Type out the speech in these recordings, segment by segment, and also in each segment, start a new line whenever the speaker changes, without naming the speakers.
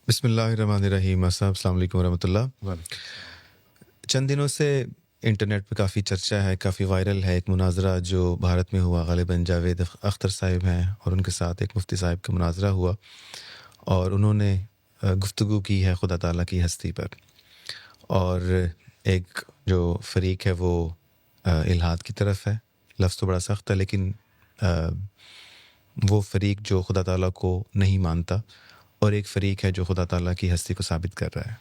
بسم اللہ الرحمن الرحیم. السلام علیکم ورحمۃ اللہ. چند دنوں سے انٹرنیٹ پہ کافی چرچا ہے, کافی وائرل ہے ایک مناظرہ جو بھارت میں ہوا. غالباً جاوید اختر صاحب ہیں اور ان کے ساتھ ایک مفتی صاحب کا مناظرہ ہوا اور انہوں نے گفتگو کی ہے خدا تعالیٰ کی ہستی پر. اور ایک جو فریق ہے وہ الحاد کی طرف ہے. لفظ تو بڑا سخت ہے لیکن وہ فریق جو خدا تعالیٰ کو نہیں مانتا, اور ایک فریق ہے جو خدا تعالیٰ کی ہستی کو ثابت کر رہا ہے.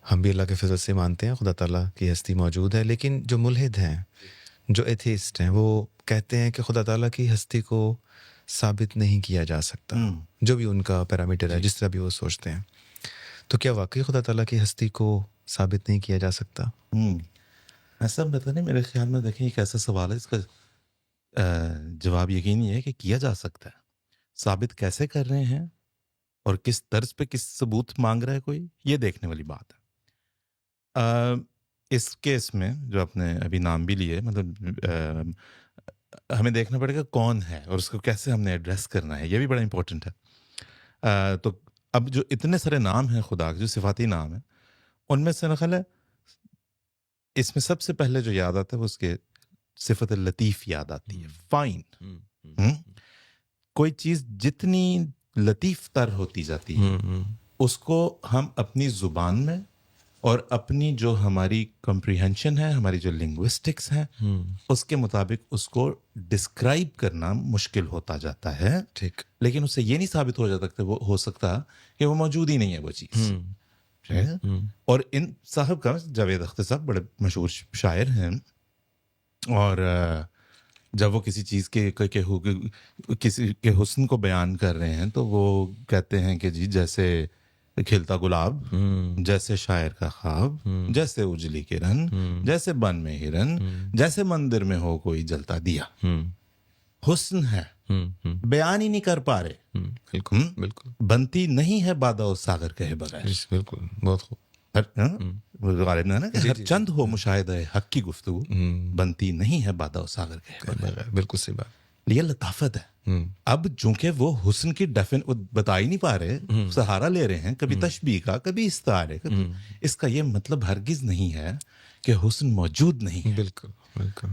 ہم بھی اللہ کے فضل سے مانتے ہیں خدا تعالیٰ کی ہستی موجود ہے, لیکن جو ملحد ہیں, جو ایتھیسٹ ہیں, وہ کہتے ہیں کہ خدا تعالیٰ کی ہستی کو ثابت نہیں کیا جا سکتا, جو بھی ان کا پیرامیٹر ہے, جس طرح بھی وہ سوچتے ہیں. تو کیا واقعی خدا تعالیٰ کی ہستی کو ثابت نہیں کیا جا سکتا؟
ایسا پتہ نہیں, میرے خیال میں دیکھیں ایک ایسا سوال ہے اس کا جواب یقینی ہے کہ کیا جا سکتا ہے. ثابت کیسے کر رہے ہیں اور کس طرز پہ کس ثبوت مانگ رہا ہے کوئی, یہ دیکھنے والی بات ہے. اس کیس میں جو آپ نے ابھی نام بھی لیے, مطلب ہمیں دیکھنا پڑے گا کون ہے اور اس کو کیسے ہم نے ایڈریس کرنا ہے, یہ بھی بڑا امپورٹنٹ ہے. تو اب جو اتنے سارے نام ہیں خدا کے, جو صفاتی نام ہیں, ان میں سے نقل ہے اس میں سب سے پہلے جو یاد آتا ہے وہ اس کے صفت لطیف یاد آتی ہے. فائن. کوئی چیز جتنی لطیف تر ہوتی جاتی ہے اس کو ہم اپنی زبان میں اور اپنی جو ہماری کمپریہنشن ہے, ہماری جو لنگوسٹکس ہیں, اس کے مطابق اس کو ڈسکرائب کرنا مشکل ہوتا جاتا ہے.
ٹھیک.
لیکن اس سے یہ نہیں ثابت ہو سکتا کہ وہ موجود ہی نہیں ہے وہ چیز. اور ان صاحب کا, جاوید اختر صاحب بڑے مشہور شاعر ہیں, اور جب وہ کسی چیز کے کسی کے حسن کو بیان کر رہے ہیں تو وہ کہتے ہیں کہ جی جیسے کھلتا گلاب, جیسے شاعر کا خواب, جیسے اجلی کرن, جیسے بن میں ہرن, جیسے مندر میں ہو کوئی جلتا دیا. حسن ہے, بیان ہی نہیں کر پا رہے.
بالکل بالکل
بنتی نہیں ہے بادہ و ساگر کہے بغیر.
بالکل, بہت خوب.
غالب نے نا کہ ہر چند ہو مشاہدہ حق کی گفتگو, بنتی نہیں ہے بادہ و ساگر کہے بغیر.
بالکل صحیح بات.
یہ لطافت ہے. اب چونکہ وہ حسن کی بتا ہی نہیں پا رہے, سہارا لے رہے ہیں کبھی تشبیہ کا, کبھی استعارے کا. اس کا یہ مطلب ہرگز نہیں ہے کہ حسن موجود نہیں ہے.
بالکل بالکل.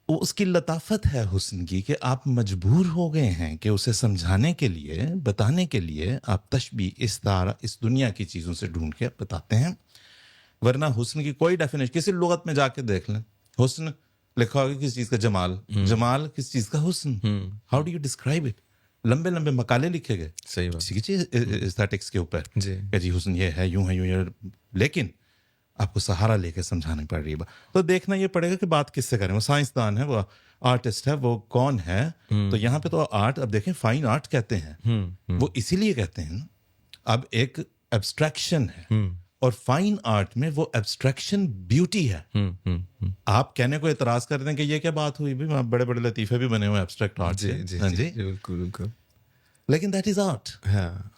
اس کی لطافت ہے حسن کی کہ آپ مجبور ہو گئے ہیں کہ اسے سمجھانے کے لیے, بتانے کے لیے آپ تشبیہ, استعارہ اس دنیا کی چیزوں سے ڈھونڈ کے بتاتے ہیں. ورنہ حسن کی کوئی ڈیفینیشن کسی لغت میں جا کے دیکھ لیں, حسن لکھا ہوگا کس چیز کا, جمال, جمال کس چیز کا, حسن. How do you describe it? لمبے لمبے مقالے لکھے گئے
صحیح بات.
کسی چیز ایستھیٹکس کے اوپر
جی
کہ جی حسن یہ ہے, یوں ہے, یوں ہے, لیکن آپ کو سہارا لے کے سمجھانی پڑ رہی ہے. تو دیکھنا یہ پڑے گا کہ بات کس سے کریں. وہ سائنسدان ہے, وہ آرٹسٹ ہے, وہ کون ہے. تو یہاں پہ تو آرٹ, اب دیکھیں فائن آرٹ کہتے ہیں, وہ اسی لیے کہتے ہیں. اب ایک ایبسٹریکشن ہے, اور فائن آرٹ میں وہ ایبسٹریکشن بیوٹی ہے. آپ کہنے کو اعتراض کر دیں کہ یہ کیا بات ہوئی, بھی بڑے بڑے لطیفے بھی بنے ہوئے ایبسٹریکٹ آرٹ سے.
جی بالکل بالکل.
لیکن دیٹ از آرٹ.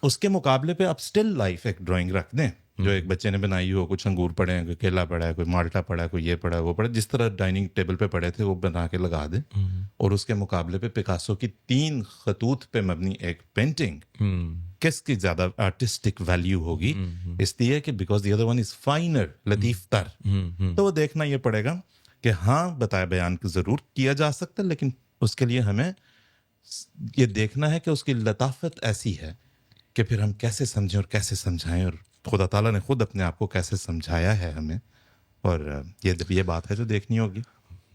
اس کے مقابلے پہ آپ اسٹل لائف ایک ڈرائنگ رکھ دیں جو ایک بچے نے بنائی ہو, کچھ انگور پڑے ہیں, کوئی کیلا پڑا ہے, کوئی مالٹا پڑا ہے, کوئی یہ پڑا ہے, وہ پڑا ہے, جس طرح ڈائننگ ٹیبل پہ پڑے تھے وہ بنا کے لگا دیں, اور اس کے مقابلے پہ پکاسو کی 3 خطوط پہ مبنی ایک پینٹنگ, کس کی زیادہ آرٹسٹک ویلیو ہوگی؟ اس لیے کہ because the other one is finer, لطیف تر. تو وہ دیکھنا یہ پڑے گا کہ ہاں بتایا بیان ضرور کیا جا سکتا ہے, لیکن اس کے لیے ہمیں یہ دیکھنا ہے کہ اس کی لطافت ایسی ہے کہ پھر ہم کیسے سمجھیں اور کیسے سمجھائیں, اور خدا تعالیٰ نے خود اپنے آپ کو کیسے سمجھایا ہے ہمیں. اور یہ بات ہے جو دیکھنی ہوگی.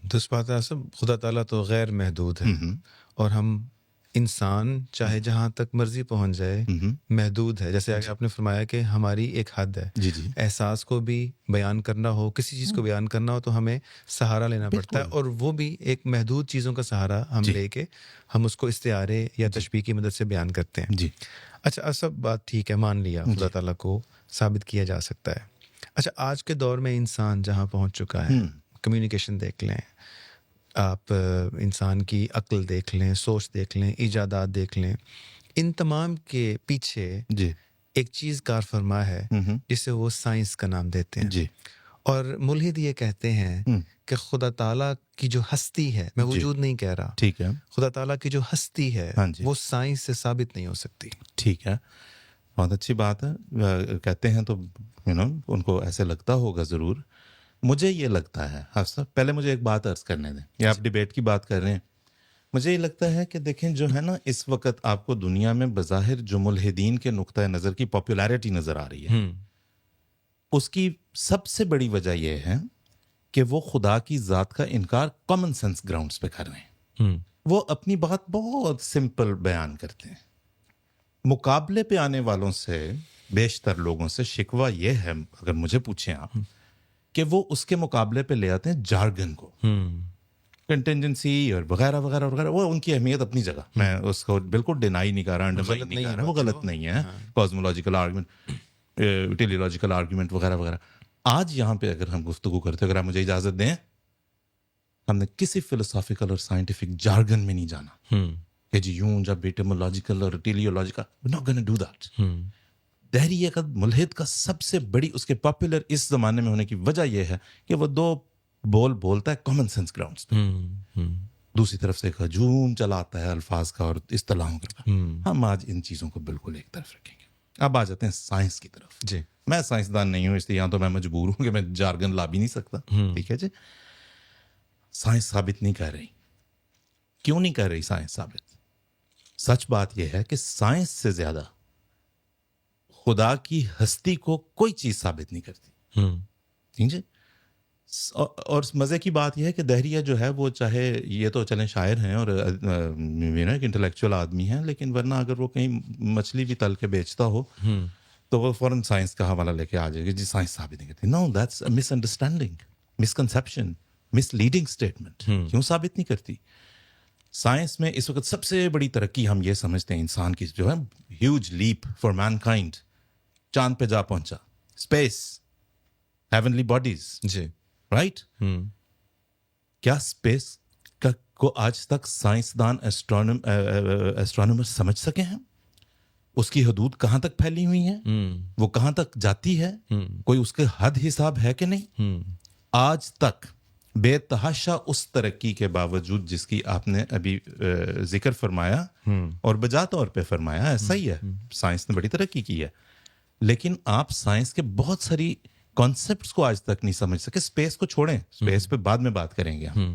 درست بات ہے. سب خدا تعالیٰ تو غیر محدود ہے, اور ہم انسان چاہے جہاں تک مرضی پہنچ جائے محدود ہے. جیسے آپ نے فرمایا کہ ہماری ایک حد ہے.
جی جی.
احساس کو بھی بیان کرنا ہو, کسی چیز کو بیان کرنا ہو تو ہمیں سہارا لینا پڑتا ہے, اور وہ بھی ایک محدود چیزوں کا سہارا ہم لے کے ہم اس کو استعارے یا تشبیہ کی مدد سے بیان کرتے ہیں.
جی.
اچھا, سب بات ٹھیک ہے, مان لیا خدا تعالیٰ کو ثابت کیا جا سکتا ہے. اچھا, آج کے دور میں انسان جہاں پہنچ چکا ہے, کمیونیکیشن دیکھ لیں آپ, انسان کی عقل دیکھ لیں, سوچ دیکھ لیں, ایجادات دیکھ لیں, ان تمام کے پیچھے ایک چیز کار فرما ہے جسے وہ سائنس کا نام دیتے ہیں. اور ملحد یہ کہتے ہیں کہ خدا تعالیٰ کی جو ہستی ہے, میں وجود نہیں کہہ رہا,
ٹھیک ہے,
خدا تعالیٰ کی جو ہستی ہے وہ سائنس سے ثابت نہیں ہو سکتی.
ٹھیک ہے. بہت اچھی بات ہے. کہتے ہیں تو ان کو ایسے لگتا ہوگا ضرور. مجھے یہ لگتا ہے حافظ، پہلے مجھے ایک بات عرض کرنے دیں. یہ آپ ڈیبیٹ کی بات کر رہے ہیں. مجھے یہ لگتا ہے کہ دیکھیں جو ہے نا اس وقت آپ کو دنیا میں بظاہر جو ملحدین کے نقطۂ نظر کی پاپولیرٹی نظر آ رہی ہے، اس کی سب سے بڑی وجہ یہ ہے کہ وہ خدا کی ذات کا انکار کامن سینس گراؤنڈز پہ کر رہے ہیں. وہ اپنی بات بہت سمپل بیان کرتے ہیں. مقابلے پہ آنے والوں سے بیشتر لوگوں سے شکوہ یہ ہے، اگر مجھے پوچھیں آپ، کہ وہ اس کے مقابلے پہ لے آتے ہیں جارگن کو، کنٹینجنسی اور وغیرہ وغیرہ وغیرہ. وہ ان کی اہمیت اپنی جگہ، میں اس کو بالکل ڈینائی نہیں کر رہا، انڈرمائن نہیں کر رہا. وہ غلط نہیں ہے. کازمولوجیکل آرگومنٹ، ٹیلیولوجیکل آرگومنٹ وغیرہ وغیرہ. آج یہاں پہ اگر ہم گفتگو کرتے، اگر آپ مجھے اجازت دیں، ہم نے کسی فلسافیکل اور سائنٹیفک جارگن میں نہیں جانا کہ جی یوں جب ایٹمولوجیکل اور teleological. we're not gonna do that. دہریے کا ملحد کا سب سے بڑی اس کے پاپولر اس زمانے میں ہونے کی وجہ یہ ہے کہ وہ دو بول بولتا ہے کامن سینس گراؤنڈز پہ، دوسری طرف سے ایک ہجوم چلاتا ہے الفاظ کا اور اصطلاحوں کا. ہم آج ان چیزوں کو بالکل ایک طرف رکھیں گے. اب آ جاتے ہیں سائنس کی طرف.
جی
میں سائنسدان نہیں ہوں، اس لیے یہاں تو میں مجبور ہوں کہ میں جارگن لا بھی نہیں سکتا. ٹھیک ہے جی. سائنس ثابت نہیں کر رہی. کیوں نہیں کر رہی سائنس ثابت؟ سچ بات یہ ہے کہ سائنس سے زیادہ خدا کی ہستی کو کوئی چیز ثابت نہیں کرتی. ٹھیک ہے. اور مزے کی بات یہ ہے کہ دہریہ جو ہے وہ چاہے یہ تو چلیں شاعر ہیں اور ایک انٹلیکچوئل آدمی ہیں، لیکن ورنہ اگر وہ کہیں مچھلی بھی تل کے بیچتا ہو تو وہ فوراً سائنس کا حوالہ لے کے آ جائے گی جی سائنس ثابت نہیں کرتی. No, that's a misunderstanding, misconception, misleading statement. کیوں ثابت نہیں کرتی؟ سائنس میں اس وقت سب سے بڑی ترقی ہم یہ سمجھتے ہیں انسان کی جو ہے huge leap for mankind. چاند پہ جا پہنچا، اسپیس، ہیونلی باڈیز.
جی
رائٹ. کیا اسپیس کو آج تک سائنسدان ایسٹرونومر سمجھ سکے ہیں؟ اس کی حدود کہاں تک پھیلی ہوئی ہیں؟ وہ کہاں تک جاتی ہے؟ کوئی اس کے حد حساب ہے کہ نہیں؟ آج تک بے تحاشا اس ترقی کے باوجود جس کی آپ نے ابھی ذکر فرمایا اور بجا طور پہ فرمایا، ایسا ہی ہے، سائنس نے بڑی ترقی کی ہے، لیکن آپ سائنس کے بہت ساری کانسیپٹس کو آج تک نہیں سمجھ سکے. اسپیس کو چھوڑیں، اسپیس پہ بعد میں بات کریں گے ہم.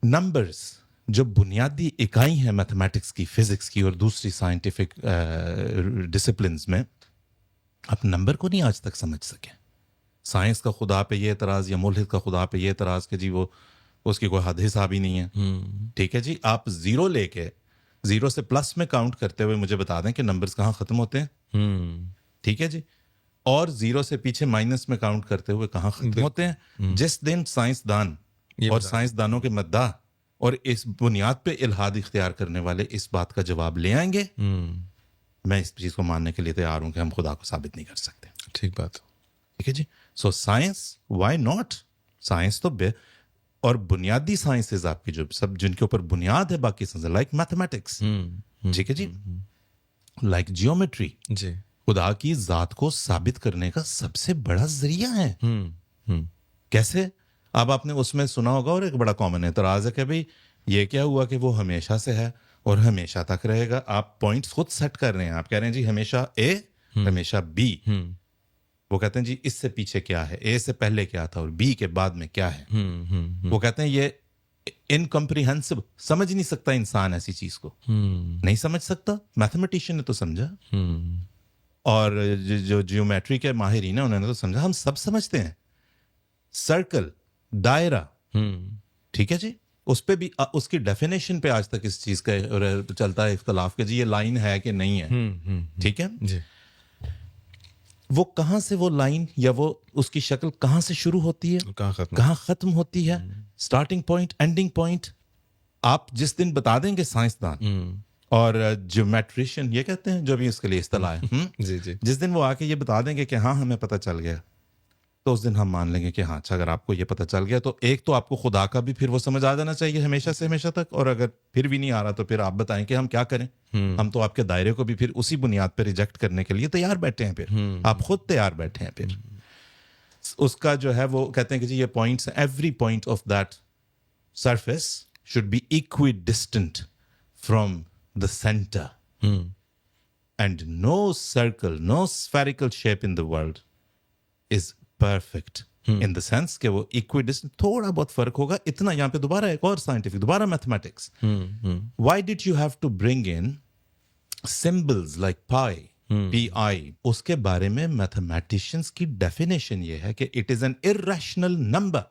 نمبرز جو بنیادی اکائی ہے میتھمیٹکس کی، فزکس کی اور دوسری سائنٹیفک ڈسپلنز میں، آپ نمبر کو نہیں آج تک سمجھ سکے. سائنس کا خدا پہ یہ اعتراض یا ملحد کا خدا پہ یہ اعتراض کہ جی وہ اس کی کوئی حد حساب ہی نہیں ہے. ٹھیک ہے جی. آپ زیرو لے کے زیرو سے پلس میں کاؤنٹ کرتے ہوئے مجھے بتا دیں کہ نمبرز کہاں ختم ہوتے ہیں. ٹھیک ہے جی. اور زیرو سے پیچھے مائنس میں کاؤنٹ کرتے ہوئے کہاں ختم ہوتے ہیں. جس دن سائنسدان اور سائنسدانوں کے مداح اور اس بنیاد پہ الحاد اختیار کرنے والے اس بات کا جواب لے آئیں گے، میں اس چیز کو ماننے کے لیے تیار ہوں کہ ہم خدا کو ثابت نہیں کر سکتے.
ٹھیک بات.
ٹھیک ہے جی. سو سائنس، وائی ناٹ؟ سائنس تو اور بنیادی سائنسز آپ کی جو سب جن کے اوپر بنیاد ہے باقی سائنس، لائک میتھمیٹکس، ٹھیک ہے جی، لائک جیومیٹری،
جی
خدا کی ذات کو ثابت کرنے کا سب سے بڑا ذریعہ ہے. کیسے؟ اب آپ نے اس میں سنا ہوگا اور ایک بڑا کامن اعتراض ہے کہ بھئی یہ کیا ہوا کہ وہ ہمیشہ سے ہے اور ہمیشہ تک رہے گا. آپ پوائنٹس خود سیٹ کر رہے ہیں. آپ کہہ رہے ہیں جی ہمیشہ اے، ہمیشہ بی. وہ کہتے ہیں جی اس سے پیچھے کیا ہے، اے سے پہلے کیا تھا اور بی کے بعد میں کیا ہے. وہ کہتے ہیں یہ انکمپریہنسب، سمجھ نہیں سکتا انسان ایسی چیز کو. نہیں سمجھ سکتا. میتھمیٹیشین نے تو سمجھا اور جو جیومیٹری کے ماہرین ہیں انہوں نے تو سمجھا. ہم سب سمجھتے ہیں. سرکل، دائرہ، ٹھیک ہے جی، اس پہ بھی اس کی ڈیفینیشن پہ آج تک اس چیز کا چلتا ہے اختلاف کہ جی یہ لائن ہے کہ نہیں ہے. ٹھیک ہے جی. وہ کہاں سے وہ لائن یا وہ اس کی شکل کہاں سے شروع ہوتی ہے، کہاں ختم ہوتی ہے، سٹارٹنگ پوائنٹ، اینڈنگ پوائنٹ، آپ جس دن بتا دیں گے سائنسدان اور جیومیٹریشین یہ کہتے ہیں جو بھی اس کے لیے اصطلاح ہے،
جی جی،
جس دن وہ آ کے یہ بتا دیں گے کہ ہاں ہمیں پتہ چل گیا، تو اس دن ہم مان لیں گے کہ ہاں اچھا اگر آپ کو یہ پتہ چل گیا تو ایک تو آپ کو خدا کا بھی پھر وہ سمجھ آ جانا چاہیے ہمیشہ سے ہمیشہ تک، اور اگر پھر بھی نہیں آ رہا تو پھر آپ بتائیں کہ ہم کیا کریں. ہم تو آپ کے دائرے کو بھی پھر اسی بنیاد پہ ریجیکٹ کرنے کے لیے تیار بیٹھے ہیں. پھر آپ خود تیار بیٹھے ہیں. پھر اس کا جو ہے وہ کہتے ہیں کہ جی یہ points, every point of that surface should be equidistant from the centre. And no circle, no spherical shape in the world is perfect. In the sense کہ وہ equidistant تھوڑا بہت فرق ہوگا اتنا. یہاں پہ دوبارہ ایک اور scientific, دوبارہ mathematics. Why did you have to bring in symbols like pi, pi? اس کے بارے میں mathematicians کی definition یہ ہے کہ it is an irrational number.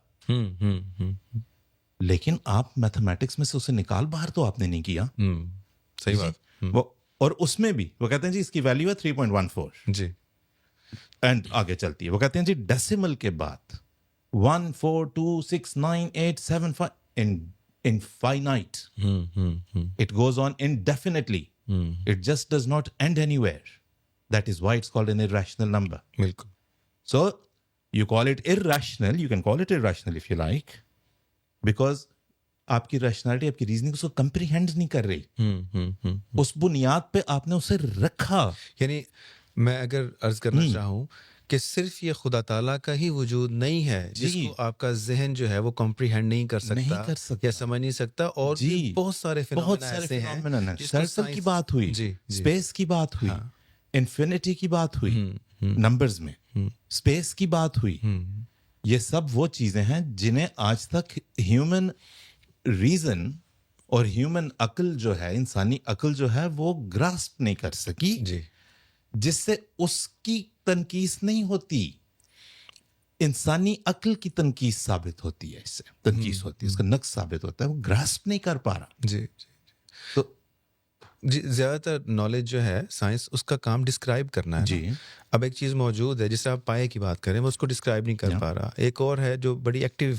لیکن آپ میتھمیٹکس میں سے اسے نکال باہر تو آپ نے نہیں کیا.
صحیح بات.
وہ اور اس میں بھی وہ کہتے ہیں جی اس کی ویلیو ہے 3.14.
جی.
اینڈ آگے چلتی ہے وہ کہتے ہیں جی ڈیسیمل کے بعد 1 4 2 6 9 8 7 5 infinite. It goes on indefinitely. It just does not end anywhere. That is why it's called an irrational number.
بالکل.
So you call it irrational, you can call it irrational if you like, because آپ کی rationality آپ کی reasoning اس کو comprehend نہیں کر رہی. اس بنیاد پہ آپ نے اسے رکھا.
یعنی میں اگر عرض کرنا چاہوں کہ صرف یہ خدا تعالیٰ کا ہی وجود نہیں ہے جس کو آپ کا ذہن جو ہے وہ کمپریہینڈ نہیں کر سکتا یا سمجھ نہیں سکتا, اور بھی بہت سارے فینومینا ایسے ہیں.
سرکل کی بات ہوئی, اسپیس کی بات ہوئی, انفینٹی کی بات ہوئی, نمبرز میں اسپیس کی بات ہوئی. یہ سب وہ چیزیں ہیں جنہیں آج تک ہیومن ریزن اور ہیومن عقل جو ہے, انسانی عقل جو ہے وہ گراسپ نہیں کر سکی. جس سے اس کی تنقیص نہیں ہوتی, انسانی عقل کی تنقیص ثابت ہوتی ہے, اس سے تنقیص ہوتی ہے, اس کا نقص ثابت ہوتا ہے, وہ گراسپ نہیں کر پا رہا.
جی. تو جی زیادہ تر نالج جو ہے سائنس اس کا کام ڈسکرائب کرنا ہے.
جی.
اب ایک چیز موجود ہے جسے آپ پائے کی بات کریں وہ اس کو ڈسکرائب نہیں کر پا رہا. ایک اور ہے جو بڑی ایکٹیو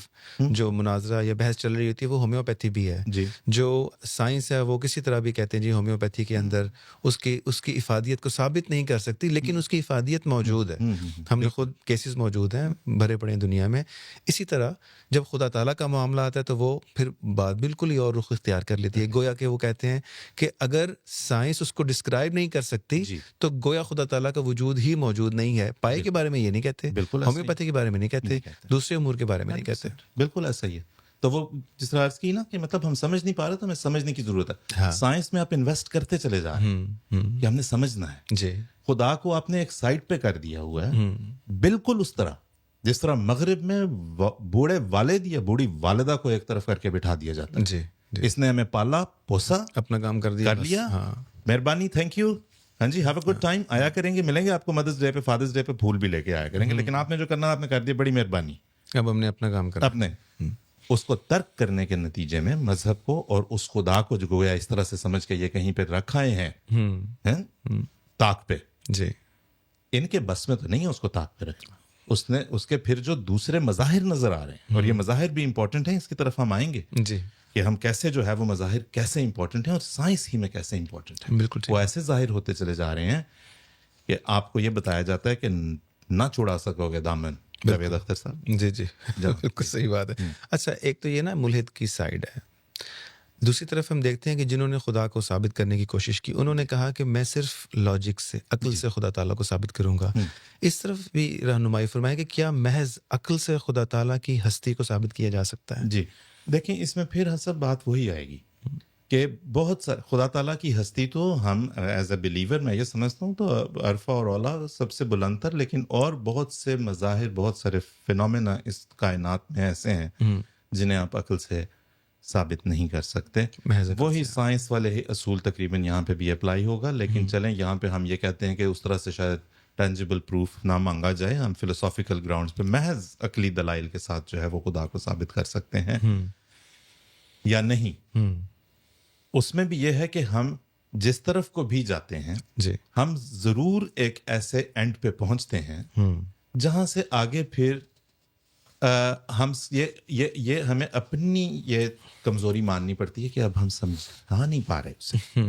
جو مناظرہ یا بحث چل رہی ہوتی ہے وہ ہومیوپیتھی بھی ہے. جو سائنس ہے وہ کسی طرح بھی کہتے ہیں جی ہومیوپیتھی کے اندر اس کی افادیت کو ثابت نہیں کر سکتی, لیکن اس کی افادیت موجود ہے. ہم نے خود کیسز موجود ہیں بھرے پڑے دنیا میں. اسی طرح جب خدا تعالیٰ کا معاملہ آتا ہے تو وہ پھر بات بالکل ہی اور رخ اختیار کر لیتی ہے. گویا کہ وہ کہتے ہیں کہ اگر سائنس اس کو ڈسکرائب نہیں کر سکتی تو گویا خدا تعالیٰ کا وجود ہی موجود نہیں ہے. پائے کے بارے میں یہ نہیں کہتے, ہومیوپیتھی کے بارے میں نہیں کہتے, دوسرے امور کے بارے میں نہیں کہتے.
بالکل ایسا ہی ہے. تو وہ جس طرح عرض کی نا کہ مطلب ہم سمجھ نہیں پا رہے تو ہمیں سمجھنے کی ضرورت ہے. سائنس میں آپ انویسٹ کرتے چلے جا رہے ہیں کہ ہم نے سمجھنا ہے.
جی.
خدا کو آپ نے ایک سائڈ پہ کر دیا ہوا ہے, بالکل اس طرح جس طرح مغرب میں بوڑھے والد یا بوڑھی والدہ کو ایک طرف کر کے بٹھا دیا جاتا ہے.
جی.
اس نے ہمیں پالا پوسا,
اپنا کام کر
لیا, مہربانی, تھینک یو, ہاں جی, ہیو اے گڈ ٹائم, آیا کریں گے, ملیں گے آپ کو مدرس ڈے پہ, فادرس ڈے پہ پھول بھی لے کے آیا کریں گے, لیکن آپ نے جو کرنا آپ نے کر دیا, بڑی مہربانی.
اب ہم نے اپنا کام کرنا.
اپنے اس کو ترک کرنے کے نتیجے میں مذہب کو اور اس خدا کو جو گویا اس طرح سے سمجھ کے یہ کہیں پہ رکھائے ہیں طاق پہ.
جی.
ان کے بس میں تو نہیں ہے اس کو طاق پہ رکھنا. اس نے اس کے پھر جو دوسرے مظاہر نظر آ رہے ہیں, اور یہ مظاہر بھی امپورٹنٹ ہیں, اس کی طرف ہم آئیں گے.
جی.
کہ ہم کیسے جو ہے وہ مظاہر کیسے امپورٹنٹ ہیں اور سائنس ہی میں کیسے امپورٹنٹ ہے.
بالکل
وہ ایسے ظاہر ہوتے چلے جا رہے ہیں کہ آپ کو یہ بتایا جاتا ہے کہ نہ چھڑا سکو گے دامن. جاوید اختر صاحب.
جی. جی بالکل صحیح بات ہے. اچھا, ایک تو یہ نا ملحد کی سائڈ ہے. دوسری طرف ہم دیکھتے ہیں کہ جنہوں نے خدا کو ثابت کرنے کی کوشش کی انہوں نے کہا کہ میں صرف لاجک سے, عقل سے خدا تعالیٰ کو ثابت کروں گا. اس طرف بھی رہنمائی فرمائے کہ کیا محض عقل سے خدا تعالیٰ کی ہستی کو ثابت کیا جا سکتا ہے؟
جی دیکھیں, اس میں پھر حسب بات وہی آئے گی کہ بہت سارے خدا تعالیٰ کی ہستی تو ہم ایز اے بلیور میں یہ سمجھتا ہوں تو عرفہ اور اولا سب سے بلند تر, لیکن اور بہت سے مظاہر, بہت سارے فینومینا اس کائنات میں ایسے ہیں جنہیں آپ عقل سے ثابت نہیں کر سکتے. وہی سائنس والے ہی اصول تقریباً یہاں پہ بھی اپلائی ہوگا, لیکن چلیں یہاں پہ ہم یہ کہتے ہیں کہ اس طرح سے شاید ٹینجیبل پروف نہ مانگا جائے, ہم فلسافیکل گراؤنڈز پہ محض عقلی دلائل کے ساتھ جو ہے وہ خدا کو ثابت کر سکتے ہیں یا نہیں. اس میں بھی یہ ہے کہ ہم جس طرف کو بھی جاتے ہیں ہم ضرور ایک ایسے اینڈ پہ پہنچتے ہیں جہاں سے آگے پھر ہم یہ ہمیں اپنی یہ کمزوری ماننی پڑتی ہے کہ اب ہم سمجھا نہیں پا رہے اسے,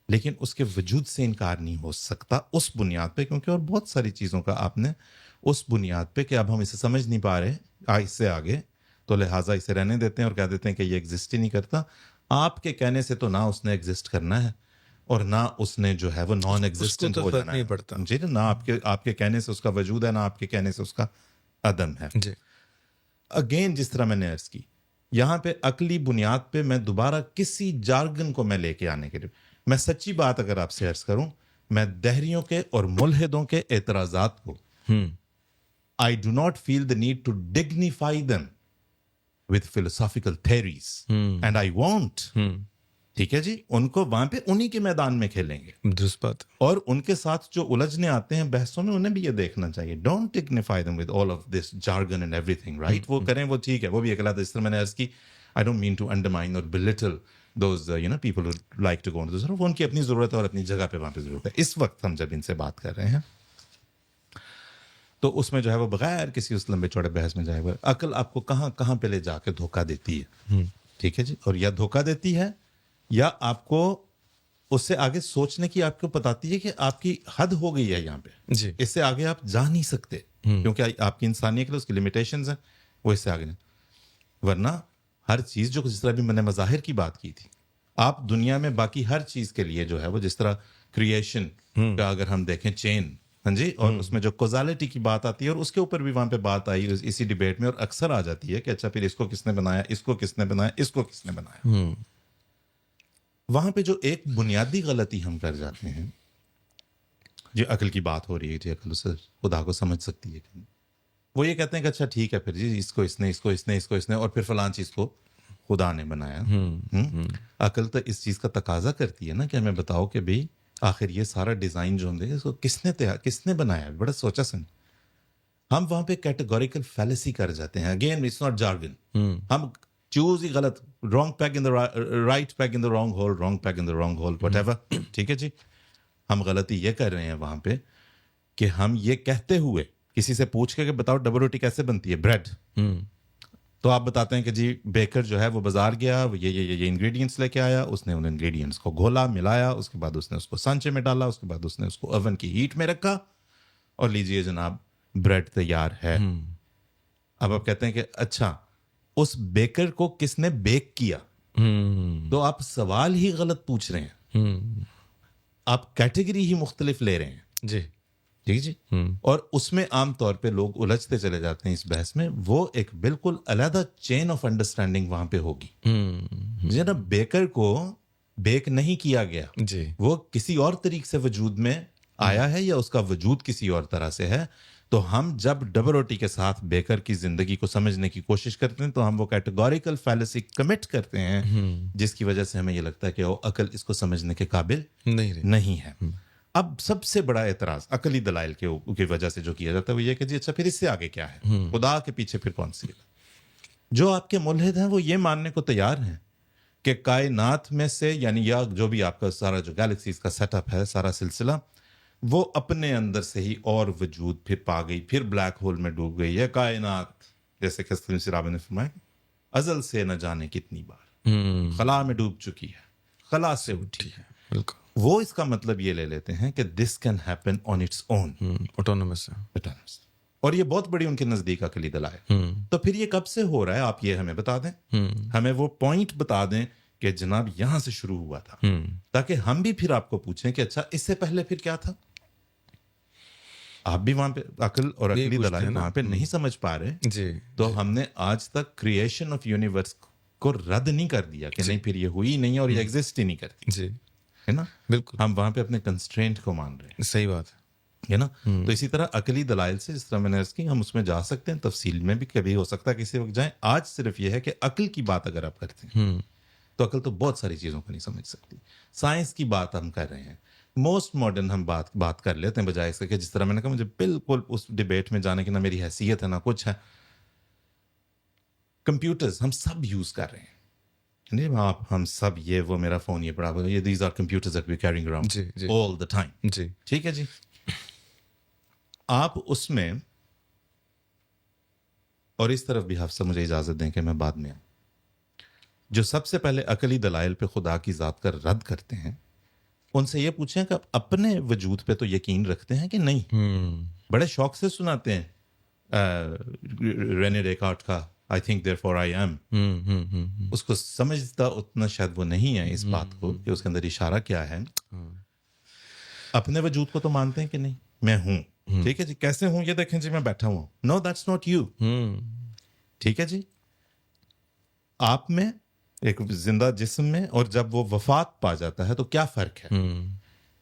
لیکن اس کے وجود سے انکار نہیں ہو سکتا اس بنیاد پہ, کیونکہ اور بہت ساری چیزوں کا آپ نے اس بنیاد پہ کہ اب ہم اسے سمجھ نہیں پا رہے اس سے آگے, تو لہٰذا اسے رہنے دیتے ہیں اور کہہ دیتے ہیں کہ یہ ایگزسٹ ہی نہیں کرتا. آپ کے کہنے سے تو نہ اس نے ایگزسٹ کرنا ہے اور نہ اس نے جو ہے وہ نان ایگزسٹنٹ ہو جانا ہے. جی, نہ آپ کے کہنے سے اس کا وجود ہے, نہ آپ کے کہنے سے اس کا عدم ہے.
جی.
اگین جس طرح میں نے عرض کی, یہاں پہ عقلی بنیاد پہ میں دوبارہ کسی جارگن کو میں لے کے آنے کے لیے, میں سچی بات اگر آپ سے عرض کروں, میں دہریوں کے اور ملحدوں کے اعتراضات کو I do not feel the need to dignify them with philosophical theories and I won't. ٹھیک ہے جی, ان کو وہاں پہ انہی کے میدان میں کھیلیں گے.
درست بات.
اور ان کے ساتھ جو الجھنے آتے ہیں بحثوں میں, انہیں بھی یہ دیکھنا چاہیے. Don't dignify them with all of this jargon and everything, right? وہ کریں, وہ ٹھیک ہے, وہ بھی ایک علاقہ. اس طرح میں نے عرض کی, I don't mean to undermine or belittle those people who like to go into this. وہ ان کی اپنی ضرورت ہے اور اپنی جگہ پہ وہاں پہ ضرورت ہے. اس وقت ہم جب ان سے بات کر رہے ہیں تو اس میں جو ہے وہ بغیر کسی اس لمبے چوڑے بحث میں جائے, عقل آپ کو کہاں کہاں پہ لے جا کے دھوکہ دیتی ہے. ٹھیک ہے جی, اور یا دھوکہ دیتی ہے یا آپ کو اس سے آگے سوچنے کی آپ کو بتاتی ہے کہ آپ کی حد ہو گئی ہے یہاں پہ,
جی,
اس سے آگے آپ جا نہیں سکتے کیونکہ آپ کی انسانیت کے لیے اس کی لمیٹیشنز ہیں, وہ اس سے آگے نہیں. ورنہ ہر چیز جو جس طرح بھی میں نے مظاہر کی بات کی تھی, آپ دنیا میں باقی ہر چیز کے لیے جو ہے وہ جس طرح کریشن کا اگر ہم دیکھیں چین, ہاں جی, اور اس میں جو کوزالٹی کی بات آتی ہے اور اس کے اوپر بھی وہاں پہ بات آئی اسی ڈیبیٹ میں, اور اکثر آ جاتی ہے کہ اچھا پھر اس کو کس نے بنایا, اس کو کس نے بنایا, اس کو کس نے بنایا. وہاں پہ جو ایک بنیادی غلطی ہم کر جاتے ہیں, جو عقل کی بات ہو رہی ہے جی, عقل اسے خدا کو سمجھ سکتی ہے, وہ یہ کہتے ہیں کہ اچھا ٹھیک ہے پھر جی اس کو اس نے, اس کو اس نے, اس کو اس نے, اور پھر فلاں چیز کو خدا نے بنایا. عقل تو اس چیز کا تقاضا کرتی ہے نا کہ ہمیں بتاؤ کہ بھئی آخر یہ سارا ڈیزائن جو ہوں اس کو کس نے بنایا. بڑا سوچا سن. ہم وہاں پہ کیٹیگوریکل فیلیسی کر جاتے ہیں. Again it's not jargon. ہم چوز ہی غلط, wrong peg in the right peg in the wrong hole, wrong peg in the wrong hole, whatever. ٹھیک ہے جی, ہم غلطی یہ کر رہے ہیں وہاں پہ کہ ہم یہ کہتے ہوئے کسی سے پوچھ کے کہ بتاؤ ڈبل روٹی کیسے بنتی ہے, بریڈ, تو آپ بتاتے ہیں کہ جی بیکر جو ہے وہ بازار گیا, یہ انگریڈینٹس لے کے آیا, اس نے ان انگریڈینٹس کو گھولا ملایا, اس کے بعد اس نے اس کو سانچے میں ڈالا, اس کے بعد اس نے اس کو اوون کی ہیٹ میں رکھا, اور لیجئے جناب بریڈ تیار ہے. اب آپ کہتے ہیں کہ اچھا اس بیکر کو کس نے بیک کیا, تو آپ سوال ہی غلط پوچھ رہے ہیں, آپ کیٹیگری ہی مختلف لے رہے ہیں.
جی
ٹھیک جی. اور اس میں عام طور پہ لوگ الجھتے چلے جاتے ہیں اس بحث میں. وہ ایک بالکل علیحدہ چین آف انڈرسٹینڈنگ وہاں پہ ہوگی. جناب بیکر کو بیک نہیں کیا گیا,
جی,
وہ کسی اور طریقے سے وجود میں آیا ہے یا اس کا وجود کسی اور طرح سے ہے. تو ہم جب ڈبل روٹی کے ساتھ بیکر کی زندگی کو سمجھنے کی کوشش کرتے ہیں تو ہم وہ کیٹیگوریکل فیلیسی کمٹ کرتے ہیں, جس کی وجہ سے ہمیں یہ لگتا ہے کہ وہ عقل اس کو سمجھنے کے قابل نہیں ہے. اب سب سے بڑا اعتراض عقلی دلائل کی وجہ سے جو کیا جاتا ہے وہ یہ کہ جی اچھا پھر اس سے آگے کیا ہے, خدا کے پیچھے پھر کون سی. جو آپ کے ملحد ہیں وہ یہ ماننے کو تیار ہیں کہ کائنات میں سے, یعنی یا جو بھی آپ کا سارا جو گیلیکسیز کا سیٹ اپ ہے, سارا سلسلہ, وہ اپنے اندر سے ہی اور وجود پھر پا گئی, پھر بلیک ہول میں ڈوب گئی ہے. کائنات جیسے کہ سراب نے فرمایا ازل سے نہ جانے کتنی بار خلا میں ڈوب چکی ہے, خلا سے اٹھی ہے.
بالکل.
وہ اس کا مطلب یہ لے لیتے ہیں کہ this can happen on its own,
autonomous,
اور یہ بہت بڑی ان کے نزدیک عقلی دلائل. تو پھر یہ کب سے ہو رہا ہے آپ یہ ہمیں بتا دیں, ہمیں وہ پوائنٹ بتا دیں کہ جناب یہاں سے شروع ہوا تھا, تاکہ ہم بھی پھر آپ کو پوچھیں کہ اچھا اس سے پہلے پھر کیا تھا. آپ بھی وہاں پہ عقل اور عقلی دلائل وہاں پہ نہیں سمجھ پا رہے
جی,
تو ہم نے آج تک کریشن آف یونیورس کو رد نہیں کر دیا کہ نہیں پھر یہ ہوئی نہیں اور یہ ایگزسٹ ہی نہیں کرتی.
جی,
ہے نا,
بالکل
ہم وہاں پہ اپنے کنسٹرینٹ کو مان رہے ہیں.
صحیح بات
ہے نا. تو اسی طرح عقلی دلائل سے جس طرح میں نے اس کی, ہم اس میں جا سکتے ہیں, تفصیل میں بھی کبھی ہو سکتا ہے کسی وقت جائیں. آج صرف یہ ہے کہ عقل کی بات اگر آپ کرتے ہیں تو عقل تو بہت ساری چیزوں کو نہیں سمجھ سکتی. سائنس کی بات ہم کر رہے ہیں, موسٹ ماڈرن ہم بات کر لیتے ہیں, بجائے اس کے کہ جس طرح میں نے کہا مجھے بالکل اس ڈبیٹ میں جانے کی نہ میری حیثیت ہے نہ کچھ ہے. کمپیوٹرز ہم سب یوز کر رہے ہیں, نہیں آپ ہم سب, یہ وہ میرا فون یہ پڑا, یہ these are computers that we carrying around all the time.
جی,
ٹھیک ہے جی. آپ اس میں, اور اس طرف بھی حفصہ مجھے اجازت دیں کہ میں بعد میں آؤں, جو سب سے پہلے عقلی دلائل پہ خدا کی ذات کا رد کرتے ہیں ان سے یہ پوچھیں کہ اپنے وجود پہ تو یقین رکھتے ہیں کہ نہیں. بڑے شوق سے سناتے ہیں رینے ڈیکارٹ کا I think therefore I am. اس کو سمجھتا اتنا شاید وہ نہیں ہے اس بات کو کہ اس کے اندر اشارہ کیا ہے. اپنے وجود کو تو مانتے ہیں کہ نہیں, میں ہوں. ٹھیک ہے جی, کیسے ہوں یہ دیکھیں جی, میں بیٹھا ہوں. نو دیٹس ناٹ یو. ٹھیک ہے جی. آپ میں ایک زندہ جسم میں, اور جب وہ وفات پا جاتا ہے تو کیا فرق ہے.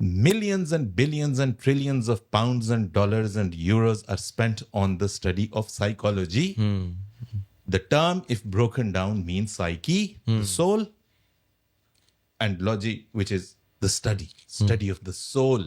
millions and billions and trillions of pounds and dollars and euros are spent on the study of psychology. The term, if broken down, means psyche, the soul, and logy, which is the study of the soul.